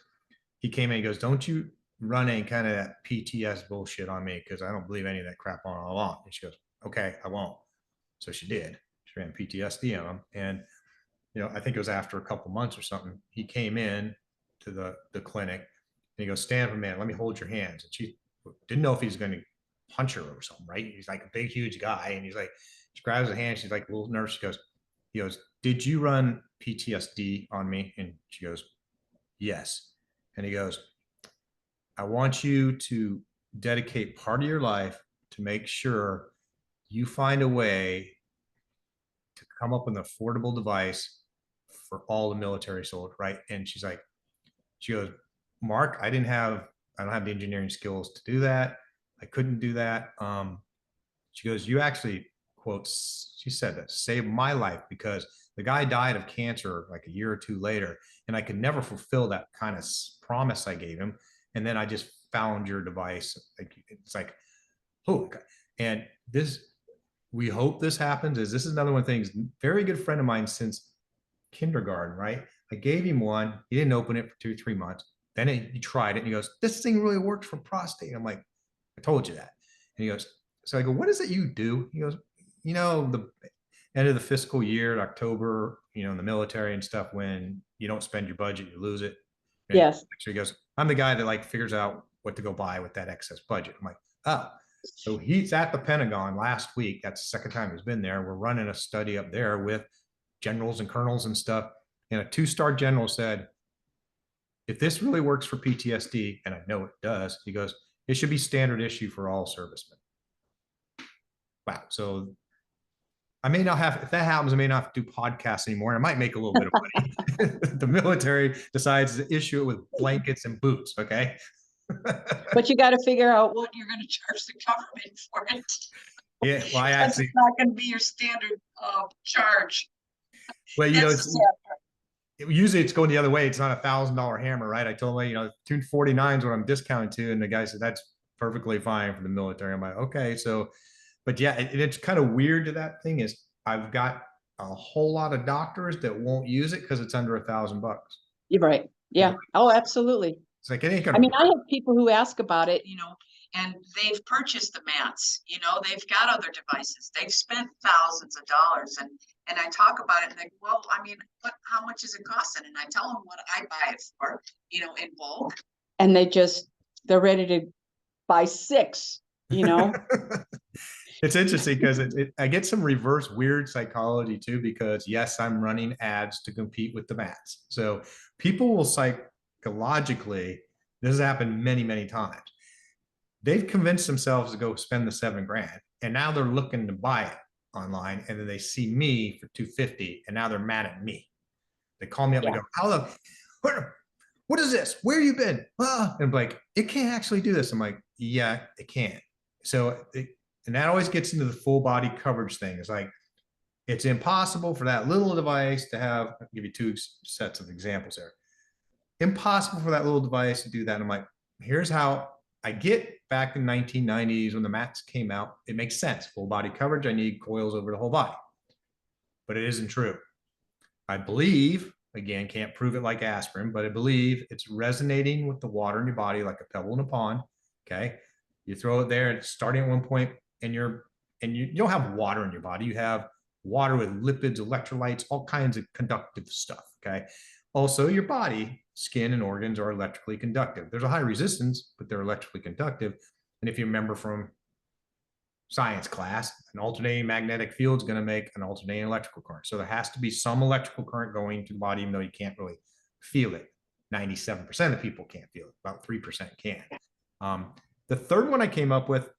he came in, he goes, don't you run any kind of that PTS bullshit on me, because I don't believe any of that crap on along. And she goes, okay, I won't. So she did. She ran PTSD on him. And, you know, I think it was after a couple months or something, he came in to the clinic and he goes, stand for a minute, let me hold your hands. And she didn't know if he was going to punch her or something, right? He's like a big, huge guy. And he's like, she grabs his hand. She's like a little nervous. He goes, did you run PTSD on me? And she goes, yes. And he goes, I want you to dedicate part of your life to make sure you find a way to come up with an affordable device for all the military soldiers, right? And she goes, Mark, I don't have the engineering skills to do that. I couldn't do that. She goes, you actually, quotes, she said that, saved my life, because the guy died of cancer like a year or two later, and I could never fulfill that kind of promise I gave him. And then I just found your device. It's like, oh, okay. And we hope this happens. This is another one of the things, very good friend of mine since kindergarten, right? I gave him one. He didn't open it for 2-3 months. Then he tried it and he goes, this thing really works for prostate. I'm like, I told you that. And he goes, so I go, what is it you do? He goes, you know, the end of the fiscal year, October, you know, in the military and stuff, when you don't spend your budget, you lose it. And yes. So he goes, I'm the guy that like figures out what to go buy with that excess budget. I'm like, oh, so he's at the Pentagon last week. That's the second time he's been there. We're running a study up there with generals and colonels and stuff. And a 2-star general said, if this really works for PTSD, and I know it does, he goes, it should be standard issue for all servicemen. Wow. So I may not have, if that happens, I may not have to do podcasts anymore. And I might make a little bit of money. The military decides to issue it with blankets and boots. Okay. But you got to figure out what you're going to charge the government for it. Yeah. Well, it's not going to be your standard charge. Well, you know, usually it's going the other way. It's not $1,000 hammer, right? I told him, you know, 249 is what I'm discounting to. And the guy said, that's perfectly fine for the military. I'm like, okay. So, but yeah, it's kind of weird to that thing is I've got a whole lot of doctors that won't use it because it's under $1,000. You're right. Yeah. Oh, absolutely. It's like, it ain't gonna I mean, I have people who ask about it, you know, and they've purchased the mats, you know, they've got other devices, they've spent thousands of dollars, and I talk about it and they go, well, I mean, how much is it costing? And I tell them what I buy it for, you know, in bulk. And they're ready to buy 6, you know. It's interesting because I get some reverse weird psychology too, because yes, I'm running ads to compete with the mats. So people will psychologically, this has happened many, many times. They've convinced themselves to go spend the $7,000, and now they're looking to buy it online, and then they see me for $250, and now they're mad at me. They call me up and go, "How the what is this? Where you been?" And I'm like, "It can't actually do this." I'm like, "Yeah, it can." So, and that always gets into the full body coverage thing. It's like, it's impossible for that little device to have, I'll give you 2 sets of examples there. impossible for that little device to do that. And I'm like, here's how I get back in 1990s when the mats came out. It makes sense. Full body coverage. I need coils over the whole body, but it isn't true. I believe, again, can't prove it like aspirin, but I believe it's resonating with the water in your body like a pebble in a pond. Okay. You throw it there, it's starting at one point, and you don't have water in your body. You have water with lipids, electrolytes, all kinds of conductive stuff. Okay. Also, your body, skin, and organs are electrically conductive. There's a high resistance, but they're electrically conductive. And if you remember from science class, an alternating magnetic field is going to make an alternating electrical current. So there has to be some electrical current going to the body, even though you can't really feel it. 97% of people can't feel it. About 3% can. The third one I came up with,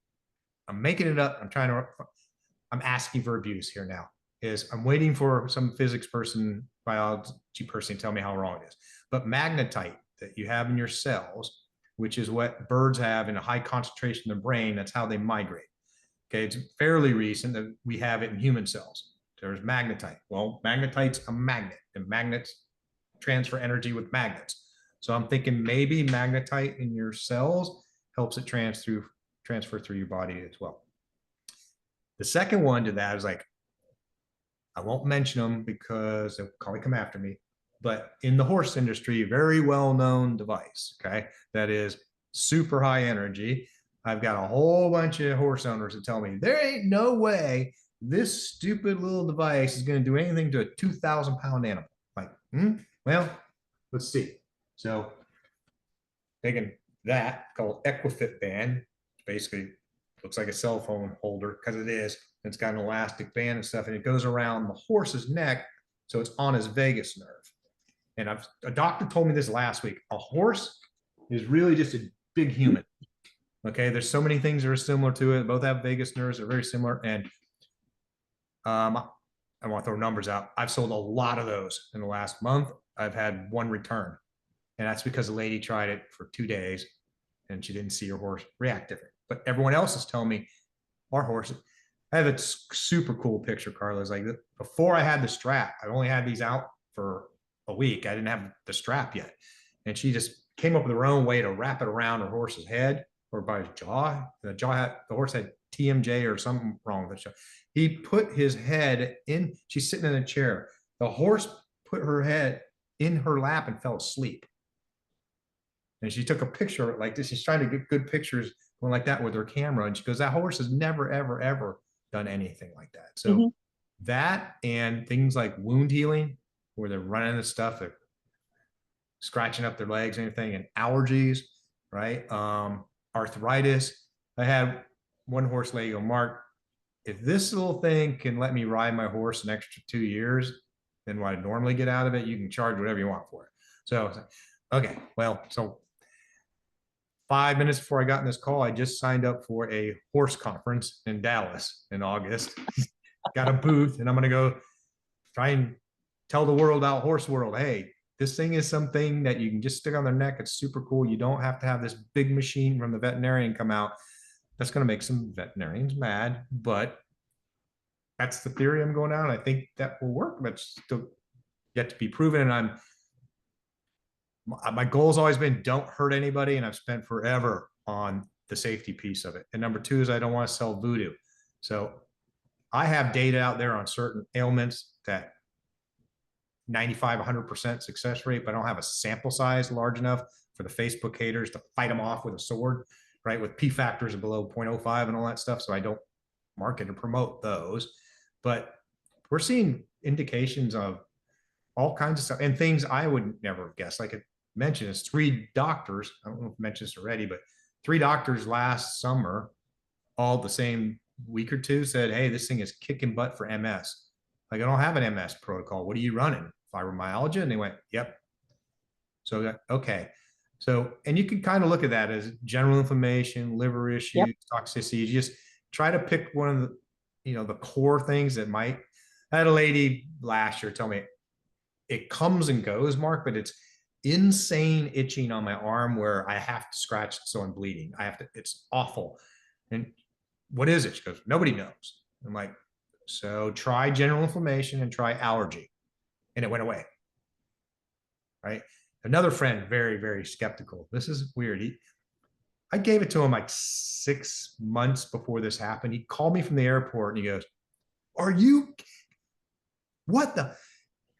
I'm making it up. I'm asking for abuse here now, is I'm waiting for some physics person, biology person to tell me how wrong it is. But magnetite that you have in your cells, which is what birds have in a high concentration in the brain, that's how they migrate. Okay, it's fairly recent that we have it in human cells. There's magnetite. Well, magnetite's a magnet, and magnets transfer energy with magnets. So I'm thinking maybe magnetite in your cells helps it transfer through your body as well. The second one to that is like, I won't mention them because they'll probably come after me, but in the horse industry, very well-known device, okay, that is super high energy. I've got a whole bunch of horse owners that tell me there ain't no way this stupid little device is going to do anything to a 2,000-pound animal. Like, well, let's see. So taking that called Equifit band, basically looks like a cell phone holder because it is. It's got an elastic band and stuff, and it goes around the horse's neck, so it's on his vagus nerve. And a doctor told me this last week. A horse is really just a big human. Okay, there's so many things that are similar to it. Both have vagus nerves, are very similar. And I want to throw numbers out. I've sold a lot of those in the last month. I've had one return. And that's because the lady tried it for 2 days and she didn't see her horse react different. But everyone else is telling me our horses. I have a super cool picture, Carla. It's like before I had the strap, I only had these out for a week. I didn't have the strap yet. And she just came up with her own way to wrap it around her horse's head or by his jaw. The horse had TMJ or something wrong with the jaw. He put his head in, she's sitting in a chair. The horse put her head in her lap and fell asleep. And she took a picture of it like this. She's trying to get good pictures going like that with her camera. And she goes, that horse has never, ever, ever done anything like that. So that and things like wound healing, where they're running the stuff, they're scratching up their legs, anything, and allergies, right? Arthritis. I had one horse lady go, Mark, if this little thing can let me ride my horse an extra 2 years than what I normally get out of it, you can charge whatever you want for it. So I was like, okay, well, so 5 minutes before I got in this call, I just signed up for a horse conference in Dallas in August. Got a booth, and I'm going to go try and tell the world out, horse world, hey, this thing is something that you can just stick on their neck. It's super cool. You don't have to have this big machine from the veterinarian come out. That's going to make some veterinarians mad, but that's the theory I'm going down. I think that will work, but still yet to be proven. And my goal has always been don't hurt anybody, and I've spent forever on the safety piece of it. And number two is I don't want to sell voodoo. So I have data out there on certain ailments that 95, 100% success rate, but I don't have a sample size large enough for the Facebook haters to fight them off with a sword, right? With P factors below 0.05 and all that stuff. So I don't market or promote those, but we're seeing indications of all kinds of stuff and things I would never have guessed. Like I mentioned, it's 3 doctors. I don't know if I mentioned this already, but 3 doctors last summer, all the same week or two, said, hey, this thing is kicking butt for MS. Like, I don't have an MS protocol. What are you running? Fibromyalgia? And they went, yep. So, okay. So, and you can kind of look at that as general inflammation, liver issues, toxicity. You just try to pick one of the, the core things that might. I had a lady last year tell me it comes and goes, Mark, but it's insane itching on my arm where I have to scratch it so I'm bleeding. It's awful. And what is it? She goes, nobody knows. I'm like, so try general inflammation and try allergy. And it went away. Right. Another friend, very, very skeptical. This is weird. I gave it to him like 6 months before this happened. He called me from the airport and he goes, are you, what the,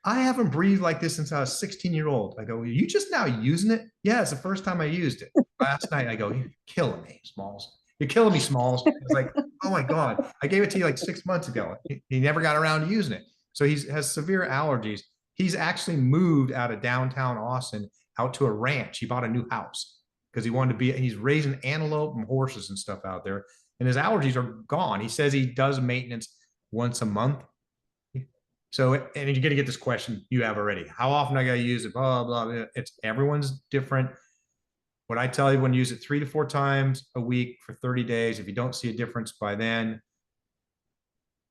I haven't breathed like this since I was 16-year-old. I go, are you just now using it? Yeah, it's the first time I used it. Last night, I go, you're killing me, Smalls. You're killing me, Smalls. It's like, oh my God, I gave it to you like 6 months ago. He never got around to using it. So he has severe allergies. He's actually moved out of downtown Austin out to a ranch. He bought a new house because he wanted to be, he's raising antelope and horses and stuff out there. And his allergies are gone. He says he does maintenance once a month. So, and you're going to get this question you have already. How often I got to use it? Blah, blah, blah. It's everyone's different. What I tell you, when you use it 3 to 4 times a week for 30 days, if you don't see a difference by then,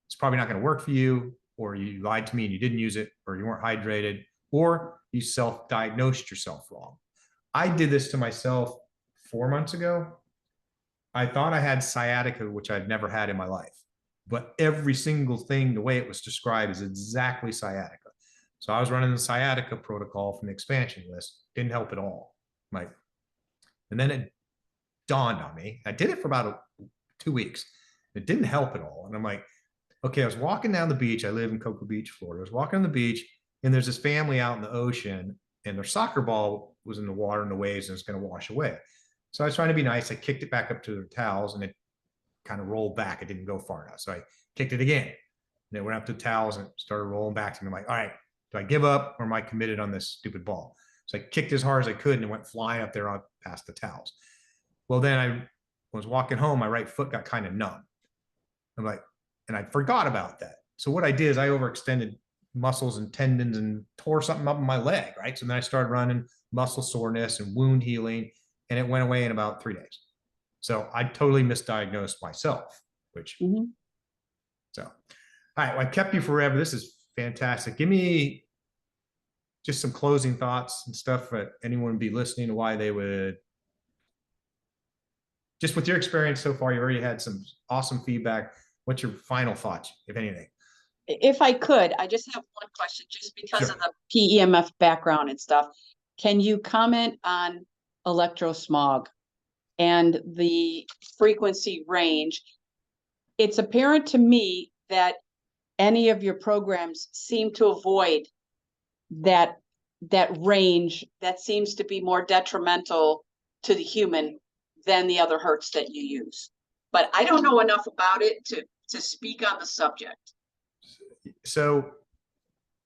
it's probably not going to work for you, or you lied to me and you didn't use it, or you weren't hydrated, or you self-diagnosed yourself wrong. I did this to myself 4 months ago. I thought I had sciatica, which I'd never had in my life. But every single thing, the way it was described, is exactly sciatica. So I was running the sciatica protocol from the expansion list. Didn't help at all. And then it dawned on me. I did it for about 2 weeks. It didn't help at all. And I'm like, okay, I was walking down the beach. I live in Cocoa Beach, Florida. I was walking on the beach, and there's this family out in the ocean, and their soccer ball was in the water and the waves, and it's going to wash away. So I was trying to be nice. I kicked it back up to their towels, and it kind of rolled back. It didn't go far enough. So I kicked it again. And it went up to the towels and started rolling back to me. I'm like, all right, do I give up, or am I committed on this stupid ball? So I kicked as hard as I could, and it went flying up there on past the towels. Well, then I was walking home. My right foot got kind of numb. I'm like, and I forgot about that. So what I did is I overextended muscles and tendons and tore something up in my leg, right? So then I started running muscle soreness and wound healing, and it went away in about 3 days. So I totally misdiagnosed myself, which, so, all right, well, I kept you forever. This is fantastic. Give me just some closing thoughts and stuff for anyone would be listening to why they would, just with your experience so far, you already had some awesome feedback. What's your final thoughts, if anything? If I could, I just have one question, just because Sure. of the PEMF background and stuff. Can you comment on electrosmog and the frequency range? It's apparent to me that any of your programs seem to avoid that range that seems to be more detrimental to the human than the other hertz that you use. But I don't know enough about it to speak on the subject. So,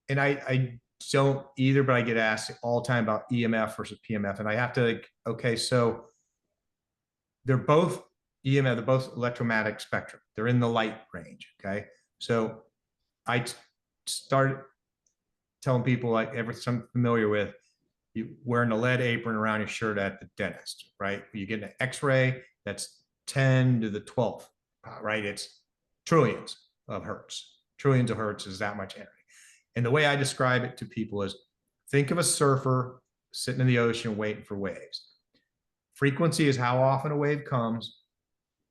and I don't either, but I get asked all the time about EMF versus PMF, and I have to, okay, so they're both EMF, they're both electromagnetic spectrum. They're in the light range, okay? So I started telling people, like I'm familiar with, you wearing a lead apron around your shirt at the dentist, right? You get an X-ray that's 10 to the 12th, right? It's trillions of hertz. Trillions of hertz is that much energy. And the way I describe it to people is, think of a surfer sitting in the ocean waiting for waves. Frequency is how often a wave comes.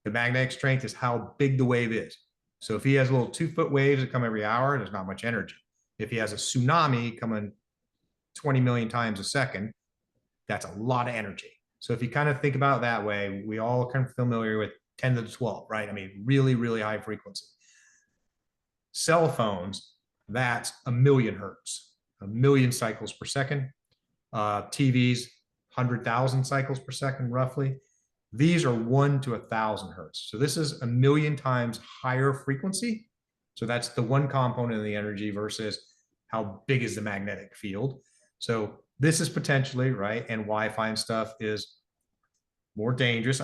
The magnetic strength is how big the wave is. So if he has little 2-foot waves that come every hour, there's not much energy. If he has a tsunami coming 20 million times a second, that's a lot of energy. So if you kind of think about it that way, we all kind of familiar with 10 to the 12, right? I mean, really, really high frequency. Cell phones, that's 1,000,000 hertz, 1,000,000 cycles per second. TVs, 100,000 cycles per second, roughly. These are 1 to 1,000 hertz. So this is 1,000,000 times higher frequency. So that's the one component of the energy versus how big is the magnetic field. So this is potentially, right, and Wi-Fi and stuff is more dangerous.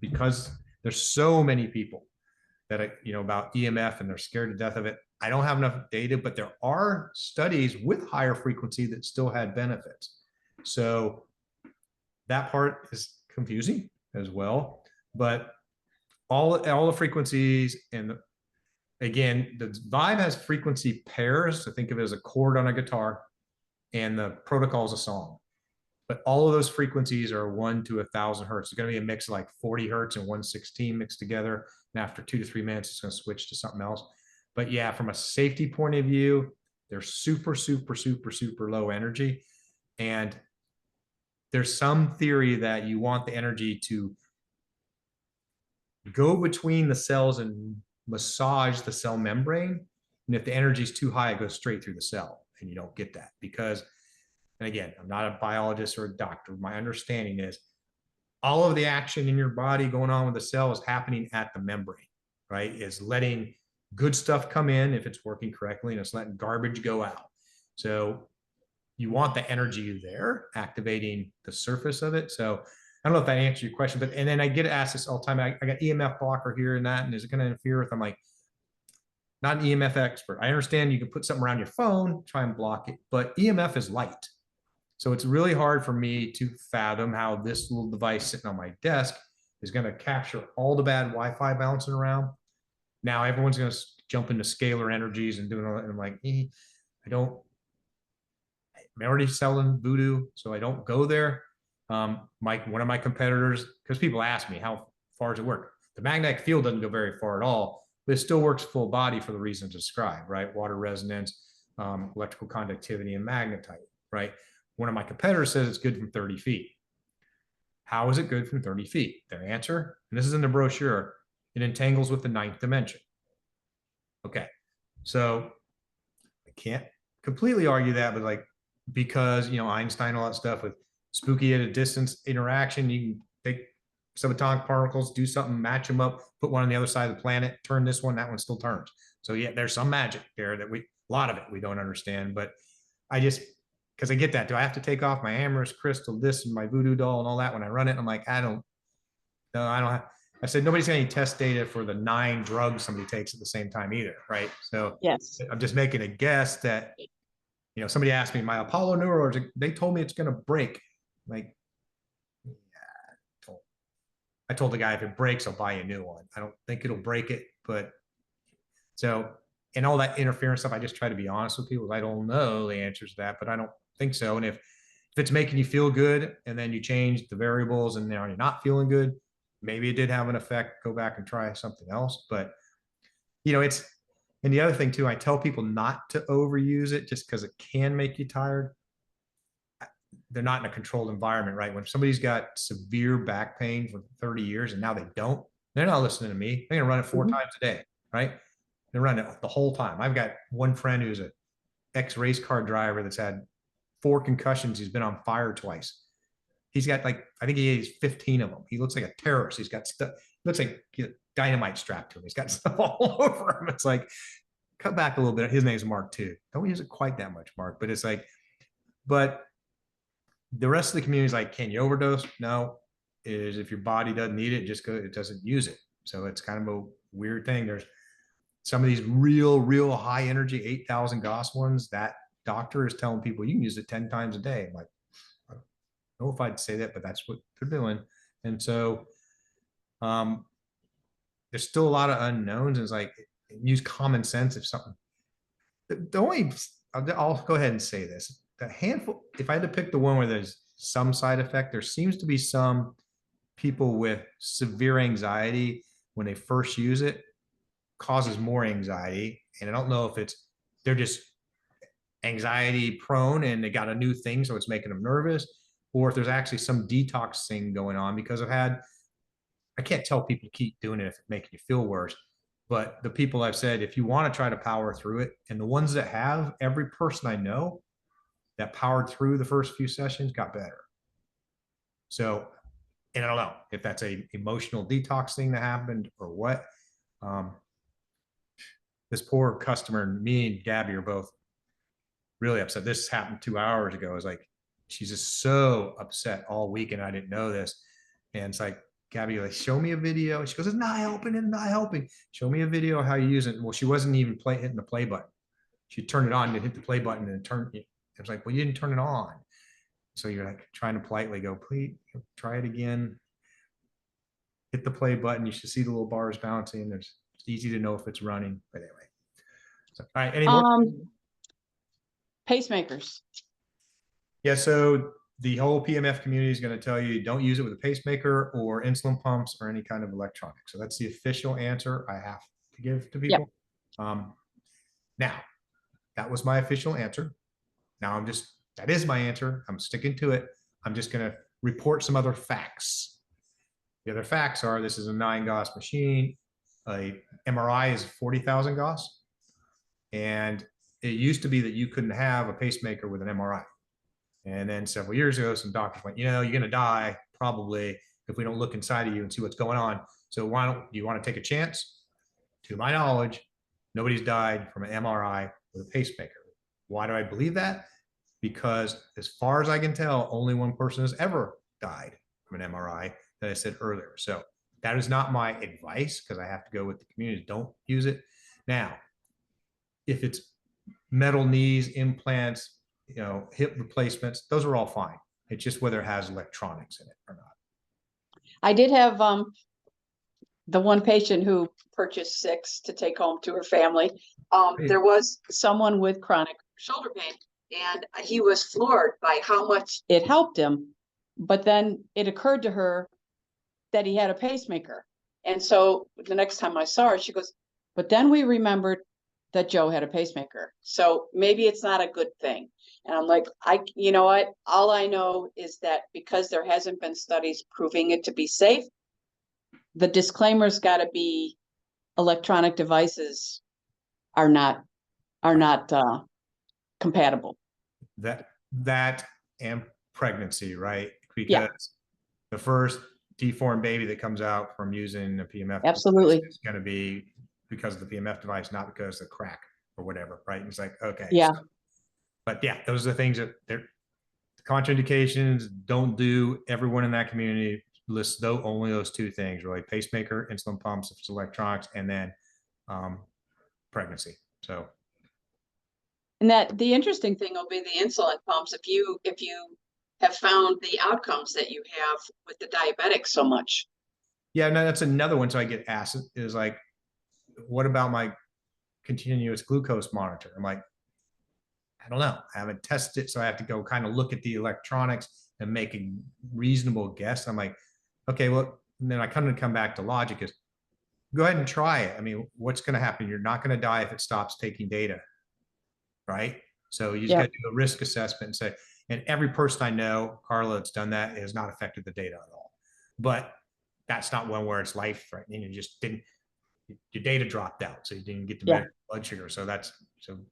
Because there's so many people that, about EMF, and they're scared to death of it. I don't have enough data, but there are studies with higher frequency that still had benefits. So that part is confusing as well, but all the frequencies, and again, the Vibe has frequency pairs. So think of it as a chord on a guitar, and the protocol is a song. But all of those frequencies are 1 to 1,000 hertz. It's going to be a mix of like 40 hertz and 116 mixed together. And after 2 to 3 minutes, it's going to switch to something else. But yeah, from a safety point of view, they're super, super, super, super low energy. And there's some theory that you want the energy to go between the cells and massage the cell membrane. And if the energy is too high, it goes straight through the cell, and you don't get that because, and again, I'm not a biologist or a doctor. My understanding is all of the action in your body going on with the cell is happening at the membrane, right? Is letting good stuff come in if it's working correctly, and it's letting garbage go out. So you want the energy there, activating the surface of it. So I don't know if that answers your question, but and then I get asked this all the time. I got EMF blocker here and that, and is it going to interfere with? I'm like, not an EMF expert. I understand you can put something around your phone, try and block it, but EMF is light. So it's really hard for me to fathom how this little device sitting on my desk is going to capture all the bad Wi-Fi bouncing around. Now everyone's going to jump into scalar energies and doing all that. And I'm like, I'm already selling voodoo, so I don't go there. One of my competitors, because people ask me how far does it work? The magnetic field doesn't go very far at all, but it still works full body for the reasons described, right? Water resonance, electrical conductivity, and magnetite, right? One of my competitors says it's good from 30 feet. How is it good from 30 feet? Their answer, and this is in the brochure, it entangles with the ninth dimension. Okay, so I can't completely argue that, but like, because, Einstein, all that stuff with spooky at a distance interaction, you can take subatomic particles, do something, match them up, put one on the other side of the planet, turn this one, that one still turns. So yeah, there's some magic there that a lot of it we don't understand, but because I get that. Do I have to take off my amorous crystal, this, and my voodoo doll and all that when I run it? I'm like, I don't have. I said, nobody's got any test data for the 9 drugs somebody takes at the same time either, right? So Yes. I'm just making a guess that, somebody asked me, my Apollo Neuro, they told me it's going to break. Like, yeah, I told the guy, if it breaks, I'll buy you a new one. I don't think it'll break it, but so, and all that interference stuff, I just try to be honest with people. I don't know the answers to that, but I don't think so. And if it's making you feel good and then you change the variables and now you're not feeling good, maybe it did have an effect, go back and try something else. But, and the other thing too, I tell people not to overuse it just because it can make you tired. They're not in a controlled environment, right? When somebody's got severe back pain for 30 years and now they don't, they're not listening to me. They're going to run it 4 times a day, right? They're running it the whole time. I've got one friend who's an ex-race car driver that's had 4 concussions. He's been on fire twice. He's got I think he has 15 of them. He looks like a terrorist. He's got stuff, looks like dynamite strapped to him. He's got stuff all over him. It's like, cut back a little bit. His name's Mark too. Don't use it quite that much, Mark, but it's like, but the rest of the community is like, can you overdose? No. Is if your body doesn't need it, just go, it doesn't use it. So it's kind of a weird thing. There's some of these real high energy 8,000 Gauss ones that doctor is telling people you can use it 10 times a day. I'm like, I don't know if I'd say that, but that's what they're doing. And so there's still a lot of unknowns. And it's like, use common sense. If something, I'll go ahead and say this, the handful, if I had to pick the one where there's some side effect, there seems to be some people with severe anxiety when they first use it, causes more anxiety. And I don't know if they're just anxiety prone and they got a new thing, so it's making them nervous, or if there's actually some detox thing going on. Because I can't tell people to keep doing it if it's making you feel worse. But the people I've said, if you want to try to power through it, and the ones that have, every person I know that powered through the first few sessions got better. So, and I don't know if that's a emotional detox thing that happened or what. This poor customer, me and Gabby are both really upset. This happened 2 hours ago. It's like, she's just so upset all week, and I didn't know this. And it's like, Gabby, like, show me a video. She goes, it's not helping, it's not helping. Show me a video of how you use it. Well, she wasn't even hitting the play button. She turned it on and hit the play button and turn it. It was like, well, you didn't turn it on. So you're like trying to politely go, please try it again. Hit the play button. You should see the little bars bouncing. It's easy to know if it's running. But anyway. So, all right. Any more? Pacemakers. Yeah. So the whole PEMF community is going to tell you don't use it with a pacemaker or insulin pumps or any kind of electronic. So that's the official answer I have to give to people. Yep. Now, that was my official answer. Now I'm just That is my answer. I'm sticking to it. I'm just going to report some other facts. The other facts are this is a 9 Gauss machine. A MRI is 40,000 Gauss. And it used to be that you couldn't have a pacemaker with an MRI. And then several years ago, some doctors went, you know, you're going to die probably if we don't look inside of you and see what's going on. So why don't you want to take a chance? To my knowledge, nobody's died from an MRI with a pacemaker. Why do I believe that? Because as far as I can tell, only one person has ever died from an MRI that I said earlier. So that is not my advice because I have to go with the community. Don't use it. Now, if it's metal knees, implants, you know, hip replacements, those are all fine. It's just whether it has electronics in it or not. I did have the one patient who purchased 6 to take home to her family. There was someone with chronic shoulder pain, and he was floored by how much it helped him. But then it occurred to her that he had a pacemaker. And so the next time I saw her, she goes, but then we remembered that Joe had a pacemaker. So maybe it's not a good thing. And I'm like, you know what? All I know is that because there hasn't been studies proving it to be safe, the disclaimer's got to be electronic devices are not compatible. That and pregnancy, right? Because Yeah. the first deformed baby that comes out from using a PMF Absolutely is going to be because of the PMF device, not because of the crack or whatever, right? And it's like, okay. Yeah. So, but yeah, those are the things that they're contraindications. Don't do. Everyone in that community lists only those 2 things, really: pacemaker, insulin pumps, if it's electronics, and then pregnancy. So, and that the interesting thing will be the insulin pumps. If you have found the outcomes that you have with the diabetics so much. Yeah, no, that's another one. So I get asked is like, what about my continuous glucose monitor? I'm like, I don't know. I haven't tested it. So I have to go kind of look at the electronics and make a reasonable guess. I'm like, okay, well, and then I kind of come back to logic is go ahead and try it. I mean, what's going to happen? You're not going to die if it stops taking data, right? So you just got to do a risk assessment and say, and every person I know, Carla, that's done that has not affected the data at all. But that's not one where it's life threatening. You just didn't, your data dropped out. So you didn't get the better blood sugar. So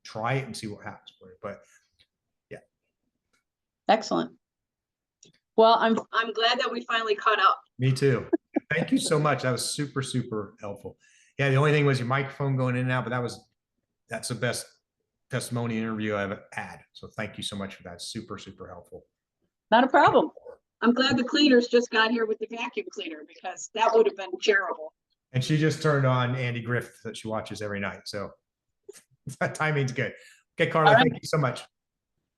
try it and see what happens for you. But yeah. Excellent. Well, I'm glad that we finally caught up. Me too. Thank you so much. That was super, super helpful. Yeah. The only thing was your microphone going in and out, but that's the best testimony interview I've had. So thank you so much for that. Super, super helpful. Not a problem. I'm glad the cleaners just got here with the vacuum cleaner because that would have been terrible. And she just turned on Andy Griffith that she watches every night. So that timing's good. Okay, Carla, thank you so much.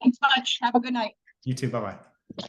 In touch. Have a good night. You too. Bye-bye.